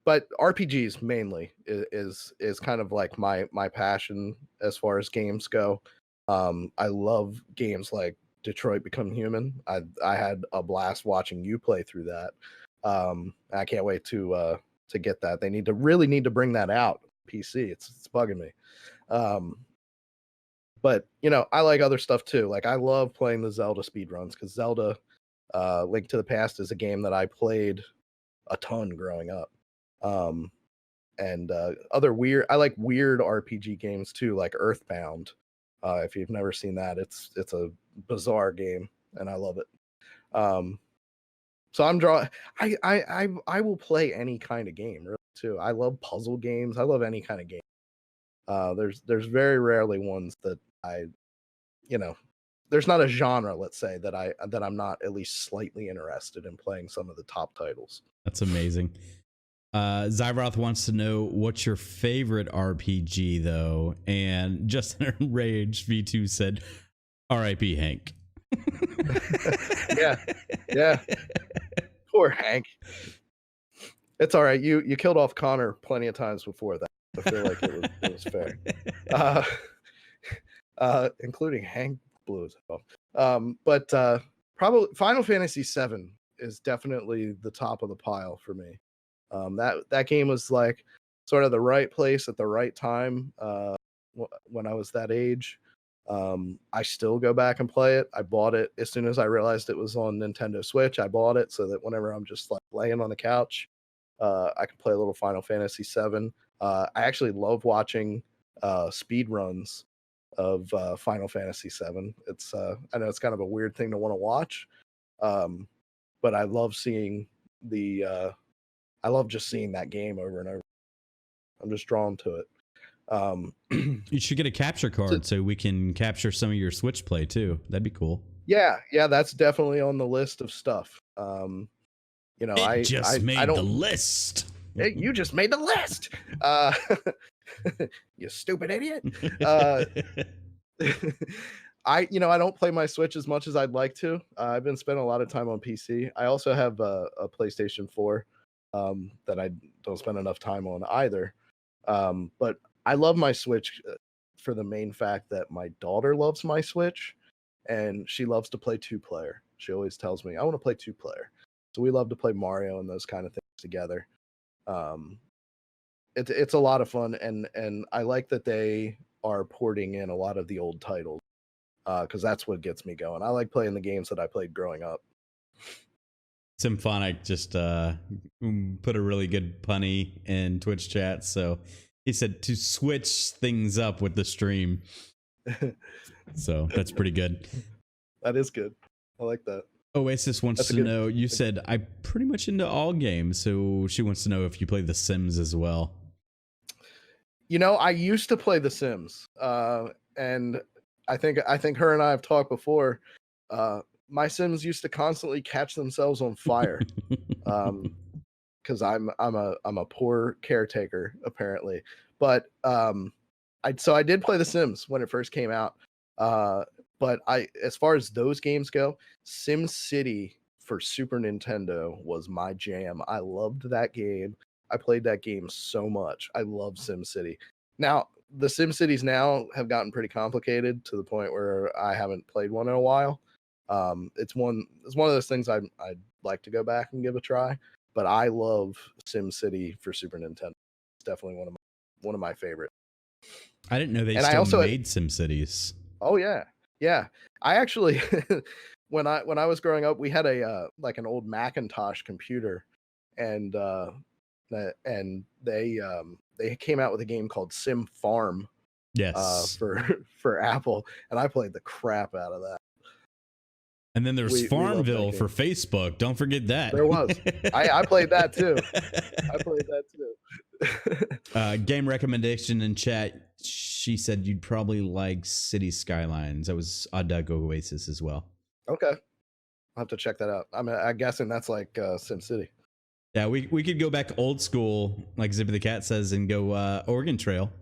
[SPEAKER 3] But RPGs mainly is kind of like my passion as far as games go. I love games like Detroit Become Human. I had a blast watching you play through that. I can't wait to get that. They really need to bring that out PC. It's bugging me. But you know, I like other stuff too. Like I love playing the Zelda speedruns because Zelda Link to the Past is a game that I played a ton growing up. And I like weird RPG games too, like Earthbound. If you've never seen that, it's a bizarre game and I love it. So I'm drawn. I will play any kind of game really too. I love puzzle games. I love any kind of game. There's very rarely ones that there's not a genre, let's say, that I'm not at least slightly interested in playing some of the top titles.
[SPEAKER 1] That's amazing. Zyroth wants to know what's your favorite RPG though, and Justin Rage V2 said, "R.I.P. Hank."
[SPEAKER 3] yeah. Poor Hank. It's all right. You killed off Connor plenty of times before that. I feel like it was fair. Including Hank blew his head off. But probably Final Fantasy VII is definitely the top of the pile for me. That game was like sort of the right place at the right time when I was that age. I still go back and play it. I bought it as soon as I realized it was on Nintendo Switch. I bought it so that whenever I'm just like laying on the couch, I can play a little Final Fantasy VII. I actually love watching speed runs of Final Fantasy VII. It's I know it's kind of a weird thing to want to watch, but I love seeing I love just seeing that game over and over. I'm just drawn to it.
[SPEAKER 1] You should get a capture card so we can capture some of your Switch play too. That'd be cool.
[SPEAKER 3] Yeah, that's definitely on the list of stuff. You know, I
[SPEAKER 1] made the list.
[SPEAKER 3] You just made the list. You stupid idiot. I don't play my Switch as much as I'd like to. I've been spending a lot of time on PC. I also have a PlayStation 4 that I don't spend enough time on either. But I love my Switch for the main fact that my daughter loves my Switch and she loves to play 2-player. She always tells me, I want to play 2-player. So we love to play Mario and those kind of things together. It's a lot of fun, and I like that they are porting in a lot of the old titles because that's what gets me going. I like playing the games that I played growing up.
[SPEAKER 1] Symphonic just put a really good punny in Twitch chat. So he said to switch things up with the stream. So that's pretty good.
[SPEAKER 3] That is good. I like that.
[SPEAKER 1] Oasis wants to know, you said I'm pretty much into all games, so she wants to know if you play The Sims as well.
[SPEAKER 3] You know, I used to play The Sims, and I think her and I have talked before. My Sims used to constantly catch themselves on fire. Because I'm a poor caretaker apparently. But I did play The Sims when it first came out. But as far as those games go, Sim City for Super Nintendo was my jam. I loved that game. I played that game so much. I love Sim City. Now, the Sim Cities now have gotten pretty complicated to the point where I haven't played one in a while. It's one of those things I'd like to go back and give a try. But I love Sim City for Super Nintendo. It's definitely one of my favorite.
[SPEAKER 1] I didn't know they
[SPEAKER 3] And I
[SPEAKER 1] still
[SPEAKER 3] also
[SPEAKER 1] made SimCities.
[SPEAKER 3] Oh yeah. Yeah. I actually when I was growing up, we had a like an old Macintosh computer, and they came out with a game called Sim Farm
[SPEAKER 1] Yes.
[SPEAKER 3] for Apple, and I played the crap out of that.
[SPEAKER 1] And then there's
[SPEAKER 3] We loved that
[SPEAKER 1] Farmville
[SPEAKER 3] game.
[SPEAKER 1] for Facebook. Don't forget that.
[SPEAKER 3] There was. I played that too. I played that too.
[SPEAKER 1] Game recommendation in chat. She said you'd probably like City Skylines. That was Odd Oasis as well.
[SPEAKER 3] Okay. I'll have to check that out. I'm guessing that's like SimCity.
[SPEAKER 1] Yeah, we could go back old school, like Zippy the Cat says, and go Oregon Trail.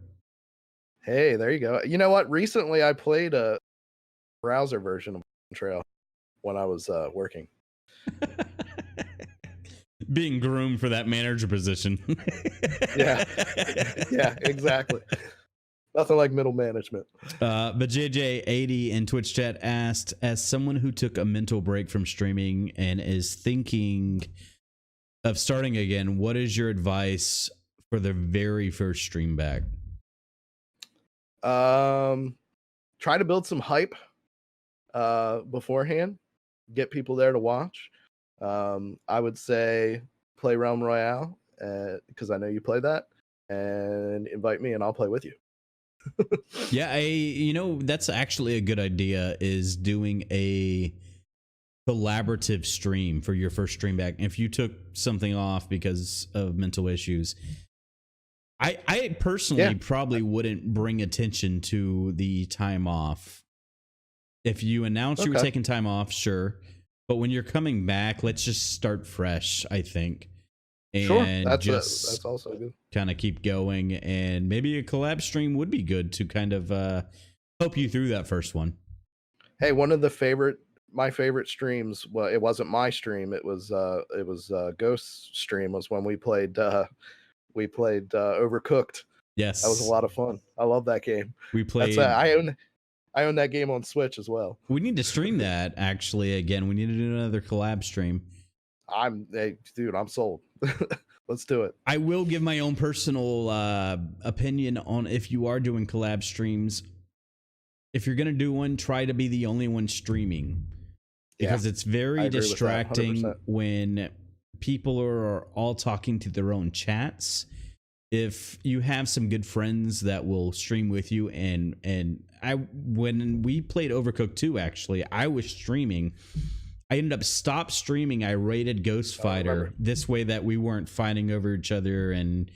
[SPEAKER 3] Hey, there you go. You know what? Recently I played a browser version of Oregon Trail when I was working.
[SPEAKER 1] Being groomed for that manager position.
[SPEAKER 3] Yeah. Yeah, exactly. Nothing like middle management.
[SPEAKER 1] But JJ80 in Twitch chat asked, as someone who took a mental break from streaming and is thinking of starting again, what is your advice for the very first stream back?
[SPEAKER 3] Try to build some hype beforehand. Get people there to watch. I would say play Realm Royale because I know you play that, and invite me and I'll play with you.
[SPEAKER 1] Yeah, that's actually a good idea, is doing a collaborative stream for your first stream back. If you took something off because of mental issues, I personally probably wouldn't bring attention to the time off. If you announce you were taking time off, sure. But when you're coming back, let's just start fresh, I think. And
[SPEAKER 3] sure, that's also good.
[SPEAKER 1] Kind of keep going, and maybe a collab stream would be good to kind of help you through that first one.
[SPEAKER 3] Hey, one of my favorite streams, well, it wasn't my stream, it was Ghost's stream, was when we played Overcooked.
[SPEAKER 1] Yes.
[SPEAKER 3] That was a lot of fun. I love that game.
[SPEAKER 1] We played
[SPEAKER 3] I own that game on Switch as well.
[SPEAKER 1] We need to stream that actually again. We need to do another collab stream.
[SPEAKER 3] Dude, I'm sold. Let's do it.
[SPEAKER 1] I will give my own personal opinion on if you are doing collab streams. If you're going to do one, try to be the only one streaming, because it's very distracting when people are all talking to their own chats. If you have some good friends that will stream with you, and when we played Overcooked 2, actually, I was streaming. I ended up stopped streaming. I raided Ghost Fighter this way that we weren't fighting over each other, and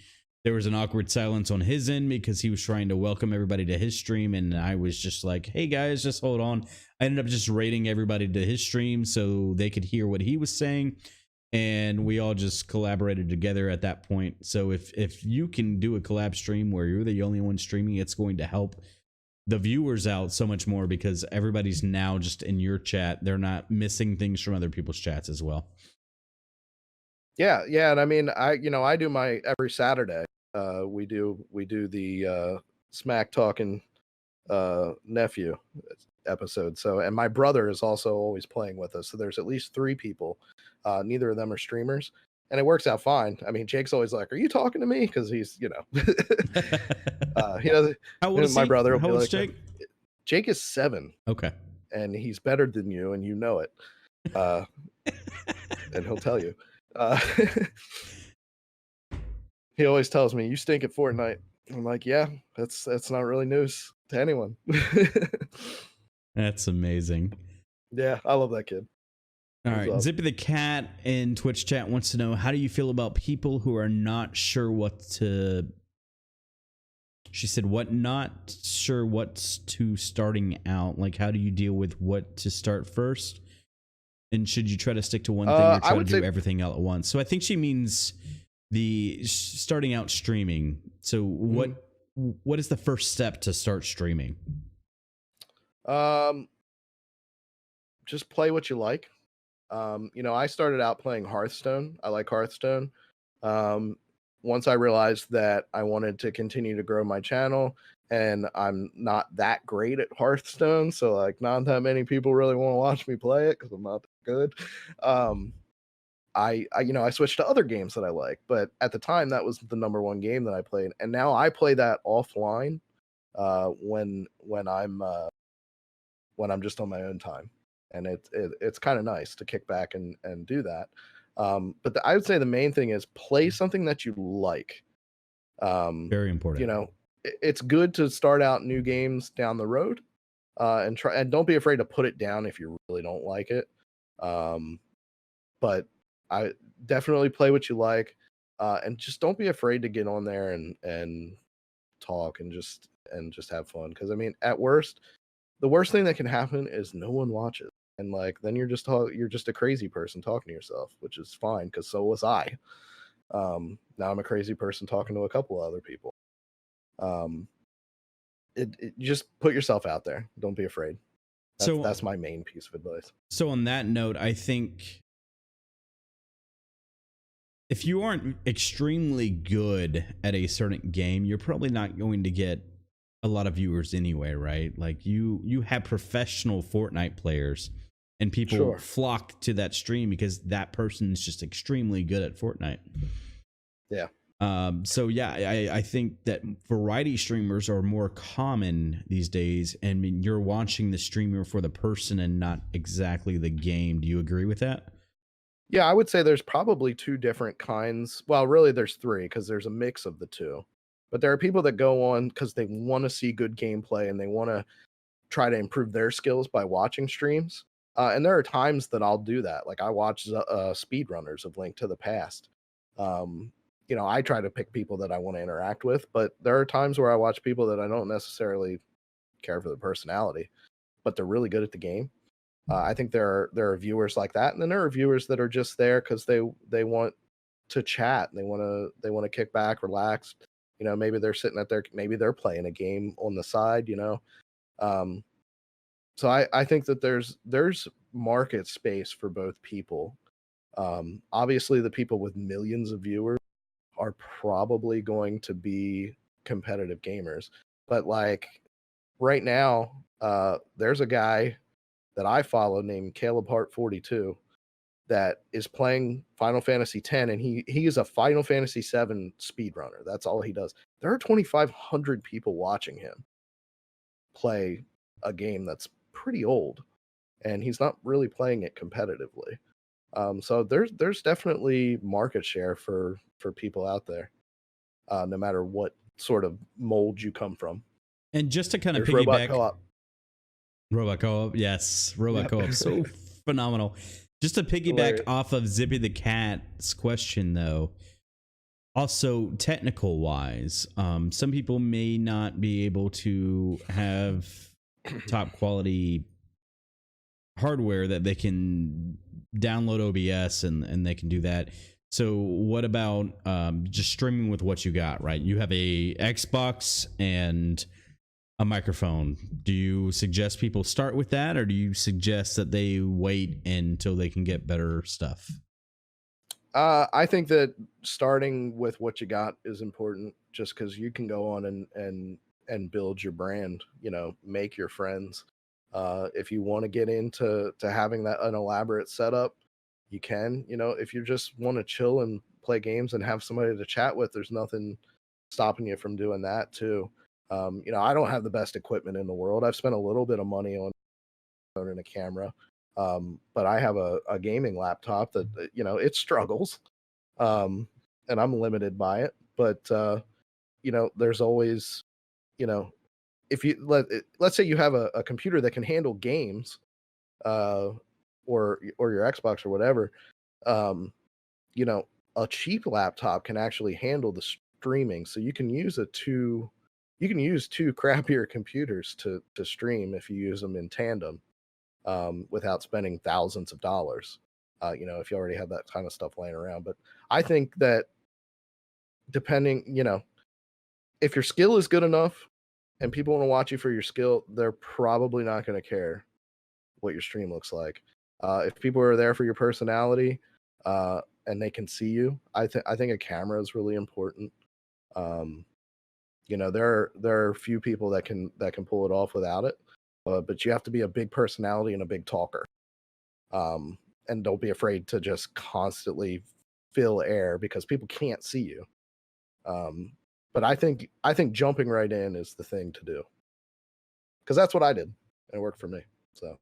[SPEAKER 1] there was an awkward silence on his end because he was trying to welcome everybody to his stream, and I was just like, hey guys, just hold on. I ended up just raiding everybody to his stream so they could hear what he was saying, and we all just collaborated together at that point. So if you can do a collab stream where you're the only one streaming, it's going to help the viewers out so much more, because everybody's now just in your chat. They're not missing things from other people's chats as well.
[SPEAKER 3] Yeah, and I mean, I do my every Saturday. We do the smack talking nephew episode. So, and my brother is also always playing with us. So there's at least 3 people. Neither of them are streamers, and it works out fine. I mean, Jake's always like, "Are you talking to me?" Because he's, he doesn't.
[SPEAKER 1] How old is
[SPEAKER 3] my brother will
[SPEAKER 1] How
[SPEAKER 3] be
[SPEAKER 1] old
[SPEAKER 3] like,
[SPEAKER 1] is Jake?
[SPEAKER 3] Jake is 7.
[SPEAKER 1] Okay.
[SPEAKER 3] And he's better than you, and you know it. And he'll tell you. He always tells me, "You stink at Fortnite." I'm like, "Yeah, that's not really news to anyone."
[SPEAKER 1] That's amazing.
[SPEAKER 3] Yeah, I love that kid.
[SPEAKER 1] All right, Zippy the Cat in Twitch chat wants to know, how do you feel about people who are not sure what to She said, "What not sure what's to starting out? Like, how do you deal with what to start first? And should you try to stick to one thing or
[SPEAKER 3] I
[SPEAKER 1] try to
[SPEAKER 3] would
[SPEAKER 1] do
[SPEAKER 3] say
[SPEAKER 1] everything all at once?" So I think she means the starting out streaming. So
[SPEAKER 3] mhm.
[SPEAKER 1] what is the first step to start streaming?
[SPEAKER 3] um just play what you like. I started out playing Hearthstone. I like Hearthstone. Um, Once I realized that I wanted to continue to grow my channel, and I'm not that great at Hearthstone, so like not that many people really want to watch me play it because I'm not that good. Um, I switched to other games that I like, but at the time that was the number one game that I played, and now I play that offline when I'm just on my own time, and it's kind of nice to kick back and do that. But I would say the main thing is play something that you like. Um,
[SPEAKER 1] Very
[SPEAKER 3] you
[SPEAKER 1] important.
[SPEAKER 3] know, it's good to start out new games down the road, and try and don't be afraid to put it down if you really don't like it. Um, but I definitely play what you like, and just don't be afraid to get on there and talk and just have fun. Because I mean, at worst, the worst thing that can happen is no one watches, and like then you're just a crazy person talking to yourself, which is fine because so was I. Now I'm a crazy person talking to a couple of other people. Um, you just put yourself out there. Don't be afraid. That's
[SPEAKER 1] So
[SPEAKER 3] my main piece of advice.
[SPEAKER 1] so on that note, I think if you aren't extremely good at a certain game, you're probably not going to get a lot of viewers anyway, right? Like you have professional Fortnite players and people
[SPEAKER 3] Sure.
[SPEAKER 1] flock to that stream because that person is just extremely good at Fortnite.
[SPEAKER 3] Yeah.
[SPEAKER 1] So yeah, I think that variety streamers are more common these days, and I mean, you're watching the streamer for the person and not exactly the game. Do you agree with that?
[SPEAKER 3] Yeah, I would say there's probably two different kinds. Well, really, there's three because there's a mix of the two. But there are people that go on because they want to see good gameplay and they want to try to improve their skills by watching streams. And there are times that I'll do that. Like I watch speedrunners of Link to the Past. Um, I try to pick people that I want to interact with, but there are times where I watch people that I don't necessarily care for the personality, but they're really good at the game. I think there are viewers like that, and then there are viewers that are just there because they want to chat and they want to kick back, relax. Maybe they're sitting at their maybe they're playing a game on the side. Um, so I think that there's market space for both people. Obviously, the people with millions of viewers are probably going to be competitive gamers, but like right now, there's a guy that I follow named Caleb Hart 42 that is playing Final Fantasy X, and he is a Final Fantasy VII speedrunner. That's all he does. There are 2,500 people watching him play a game that's pretty old, and he's not really playing it competitively. So there's definitely market share for people out there, no matter what sort of mold you come from.
[SPEAKER 1] And just to kind of
[SPEAKER 3] There's Robot
[SPEAKER 1] piggyback,
[SPEAKER 3] Co-op.
[SPEAKER 1] Robot Co-op, yes, Robot
[SPEAKER 3] Yep.
[SPEAKER 1] Co-op, so phenomenal. Just to piggyback
[SPEAKER 3] Hilarious.
[SPEAKER 1] off of Zippy the Cat's question, though, also technical wise, some people may not be able to have top quality hardware that they can download OBS and they can do that. So what about just streaming with what you got, right? You have a Xbox and a microphone. Do you suggest people start with that, or do you suggest that they wait until they can get better stuff?
[SPEAKER 3] I think that starting with what you got is important, just because you can go on and build your brand. Make your friends. If you want to get into having that an elaborate setup, you can. If you just want to chill and play games and have somebody to chat with, there's nothing stopping you from doing that too. I don't have the best equipment in the world. I've spent a little bit of money on and a camera, but I have a gaming laptop that it struggles, um, and I'm limited by it. But there's always, you know, if you let's say you have a computer that can handle games, uh, or your Xbox or whatever, um, you know, a cheap laptop can actually handle the streaming, so you can use a you can use two crappier computers to stream if you use them in tandem, without spending thousands of dollars. If you already have that kind of stuff laying around. But I think that depending, if your skill is good enough and people want to watch you for your skill, they're probably not going to care what your stream looks like. If people are there for your personality, and they can see you, I think a camera is really important. There are few people that can pull it off without it, but you have to be a big personality and a big talker. And don't be afraid to just constantly fill air because people can't see you. But I think jumping right in is the thing to do, because that's what I did and it worked for me. So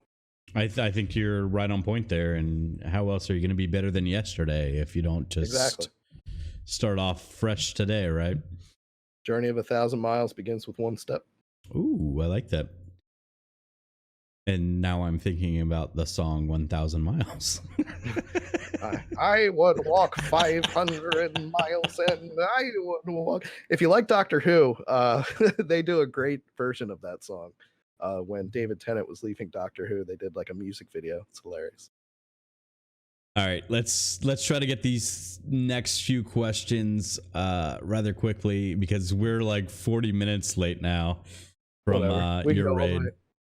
[SPEAKER 1] I think you're right on point there. And how else are you going to be better than yesterday if you don't just start off fresh today, right?
[SPEAKER 3] Journey of 1,000 miles begins with one step.
[SPEAKER 1] Ooh, I like that. And now I'm thinking about the song 1,000 Miles.
[SPEAKER 3] I would walk 500 miles and I would walk. If you like Doctor Who, they do a great version of that song. When David Tennant was leaving Doctor Who, they did like a music video. It's hilarious.
[SPEAKER 1] All right, let's try to get these next few questions rather quickly because we're like 40 minutes late now from your raid.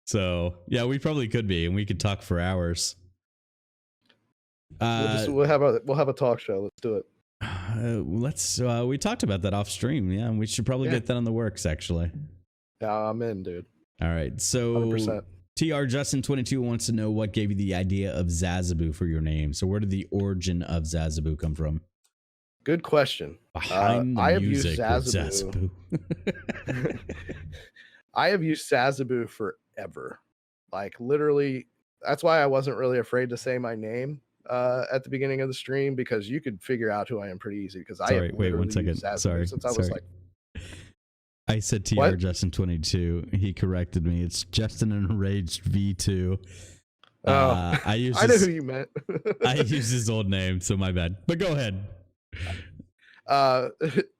[SPEAKER 1] So yeah, we probably could be, and we could talk for hours.
[SPEAKER 3] We'll have a talk show. Let's do it.
[SPEAKER 1] We talked about that off stream. Yeah, we should probably get that on the works actually.
[SPEAKER 3] Yeah, I'm in, dude.
[SPEAKER 1] All right, so
[SPEAKER 3] 100%.
[SPEAKER 1] TR Justin 22 wants to know what gave you the idea of Zazzaboo for your name. So where did the origin of Zazzaboo come from?
[SPEAKER 3] Good question.
[SPEAKER 1] Behind the
[SPEAKER 3] I have
[SPEAKER 1] music
[SPEAKER 3] used Zazzaboo. I have used Zazzaboo forever. Like literally, that's why I wasn't really afraid to say my name at the beginning of the stream, because you could figure out who I am pretty easy. Because I have
[SPEAKER 1] wait 1 second. Sorry,
[SPEAKER 3] since I was like,
[SPEAKER 1] I said TR Justin 22. He corrected me. It's Justin Enraged V2. I
[SPEAKER 3] know who you meant.
[SPEAKER 1] I used his old name, so my bad. But go ahead.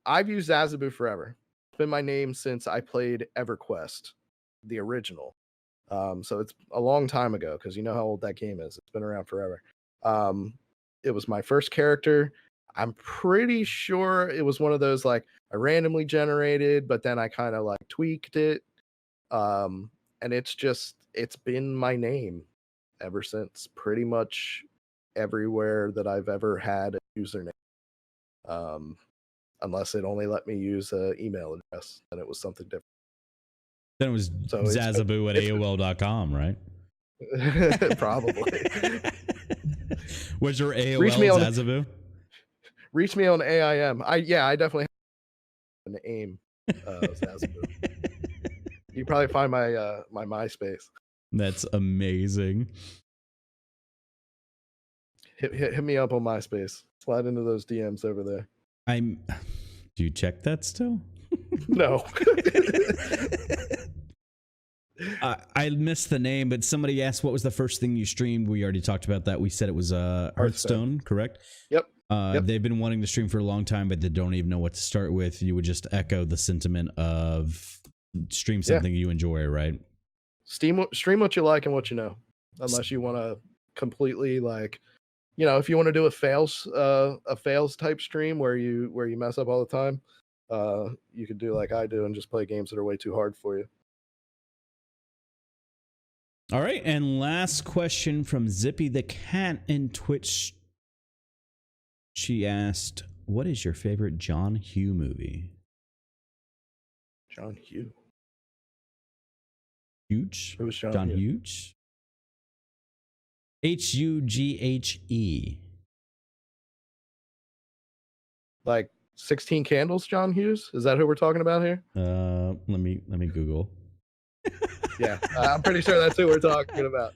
[SPEAKER 3] I've used Zazzaboo forever. It's been my name since I played EverQuest, the original. So it's a long time ago, because you know how old that game is. It's been around forever. It was my first character. I'm pretty sure it was one of those like I randomly generated, but then I kind of like tweaked it. And it's been my name ever since. Pretty much everywhere that I've ever had a username. Unless it only let me use an email address, then it was something different.
[SPEAKER 1] Then it was Zazzaboo at AOL.com, right?
[SPEAKER 3] Probably.
[SPEAKER 1] Was your AOL Zazzaboo?
[SPEAKER 3] Reach me on AIM. I definitely have an AIM Zazzaboo. You probably find my my MySpace. That's
[SPEAKER 1] amazing.
[SPEAKER 3] Hit me up on MySpace. Slide into those DMs over there.
[SPEAKER 1] Do you check that still?
[SPEAKER 3] No.
[SPEAKER 1] I missed the name, but somebody asked what was the first thing you streamed. We already talked about that. We said it was Hearthstone, correct?
[SPEAKER 3] Yep.
[SPEAKER 1] They've been wanting to stream for a long time, but they don't even know what to start with. You would just echo the sentiment of stream something you enjoy, right?
[SPEAKER 3] Stream what you like and what you know. Unless you want to completely like, if you want to do a fails type stream where you mess up all the time, you could do like I do and just play games that are way too hard for you.
[SPEAKER 1] All right, and last question from Zippy the Cat in Twitch. She asked, what is your favorite John Hughes movie?
[SPEAKER 3] John Hughes.
[SPEAKER 1] Huge?
[SPEAKER 3] Who was
[SPEAKER 1] John Hughes? Hughe.
[SPEAKER 3] Like 16 Candles, John Hughes? Is that who we're talking about here?
[SPEAKER 1] Let me Google.
[SPEAKER 3] Yeah, I'm pretty sure that's who we're talking about.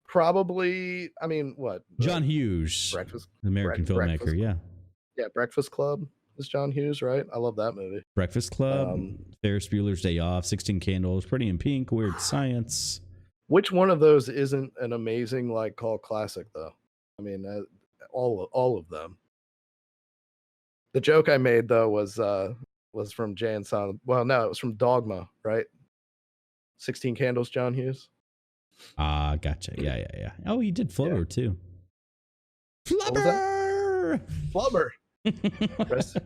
[SPEAKER 3] Probably, I mean, what?
[SPEAKER 1] John Hughes.
[SPEAKER 3] Breakfast.
[SPEAKER 1] American filmmaker,
[SPEAKER 3] Breakfast
[SPEAKER 1] yeah.
[SPEAKER 3] Yeah, Breakfast Club is John Hughes, right? I love that movie.
[SPEAKER 1] Breakfast Club, Ferris Bueller's Day Off, 16 Candles, Pretty in Pink, Weird Science.
[SPEAKER 3] Which one of those isn't an amazing like cult classic though? I mean, all of them. The joke I made though was was from Jay and Silent. Well, no, it was from Dogma, right? 16 Candles, John Hughes.
[SPEAKER 4] Gotcha. Yeah. Oh, he did Flubber too.
[SPEAKER 3] What was that? Flubber.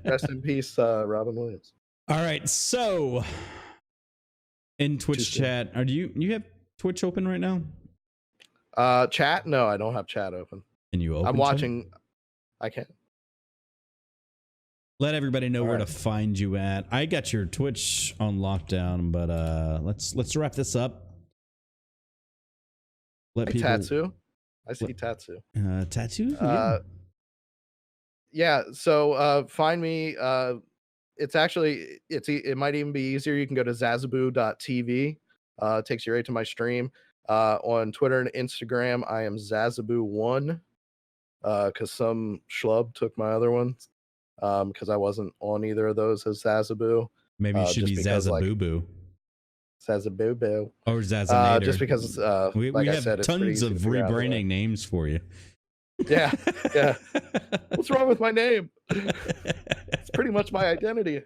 [SPEAKER 3] Rest in peace, Robin Williams.
[SPEAKER 4] All right, so in Twitch chat, do you have Twitch open right now?
[SPEAKER 3] Chat? No, I don't have chat open.
[SPEAKER 4] Can you open?
[SPEAKER 3] I'm watching. I can't.
[SPEAKER 4] Let everybody know where to find you at. I got your Twitch on lockdown, but let's wrap this up. Let people.
[SPEAKER 3] Tatsu. I see Tatsu.
[SPEAKER 4] Tattoo.
[SPEAKER 3] Yeah. So find me. It's actually it might even be easier. You can go to zazzaboo.tv. It takes you right to my stream. On Twitter and Instagram, I am Zazzaboo1. Because some schlub took my other ones. Because I wasn't on either of those as Zazzaboo.
[SPEAKER 4] Maybe you should be Zazzaboo.
[SPEAKER 3] Zazzaboo.
[SPEAKER 4] Or Zazzanator.
[SPEAKER 3] Just because,
[SPEAKER 4] we
[SPEAKER 3] I
[SPEAKER 4] have
[SPEAKER 3] said,
[SPEAKER 4] tons of rebranding names for you.
[SPEAKER 3] Yeah. What's wrong with my name? It's pretty much my identity.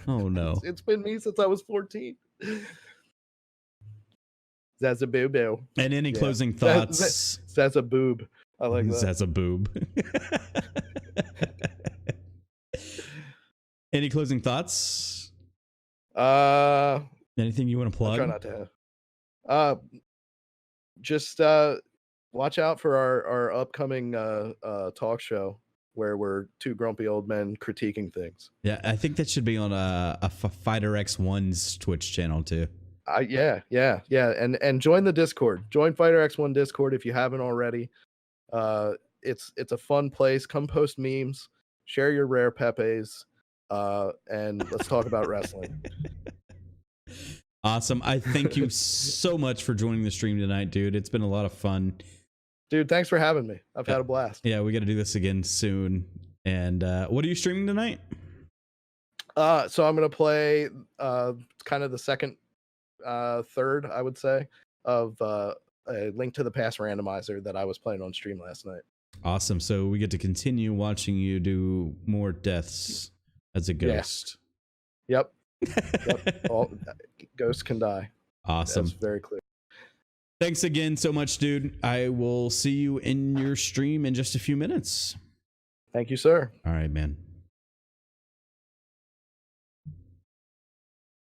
[SPEAKER 4] Oh no.
[SPEAKER 3] It's been me since I was 14. Zazzaboo.
[SPEAKER 4] And any closing thoughts?
[SPEAKER 3] Zazzaboob. I like that.
[SPEAKER 4] Zazzaboob. Any closing thoughts? Anything you want to plug?
[SPEAKER 3] I try not to have. Just watch out for our upcoming talk show where we're two grumpy old men critiquing things.
[SPEAKER 4] Yeah, I think that should be on a Fighter X1's Twitch channel too.
[SPEAKER 3] Yeah. And join the Discord. Join Fighter X1 Discord if you haven't already. It's a fun place. Come post memes, share your rare Pepes, and let's talk about wrestling.
[SPEAKER 4] Awesome. I thank you so much for joining the stream tonight, dude. It's been a lot of fun.
[SPEAKER 3] Dude, thanks for having me. I've had a blast.
[SPEAKER 4] Yeah, we got to do this again soon. And what are you streaming tonight?
[SPEAKER 3] So I'm going to play kind of the second, third, I would say, of a Link to the Past randomizer that I was playing on stream last night.
[SPEAKER 4] Awesome. So we get to continue watching you do more deaths as a ghost.
[SPEAKER 3] Yeah. Yep. All ghosts can die.
[SPEAKER 4] Awesome.
[SPEAKER 3] That's very clear.
[SPEAKER 4] Thanks again so much, dude. I will see you in your stream in just a few minutes.
[SPEAKER 3] Thank you, sir.
[SPEAKER 4] All right, man.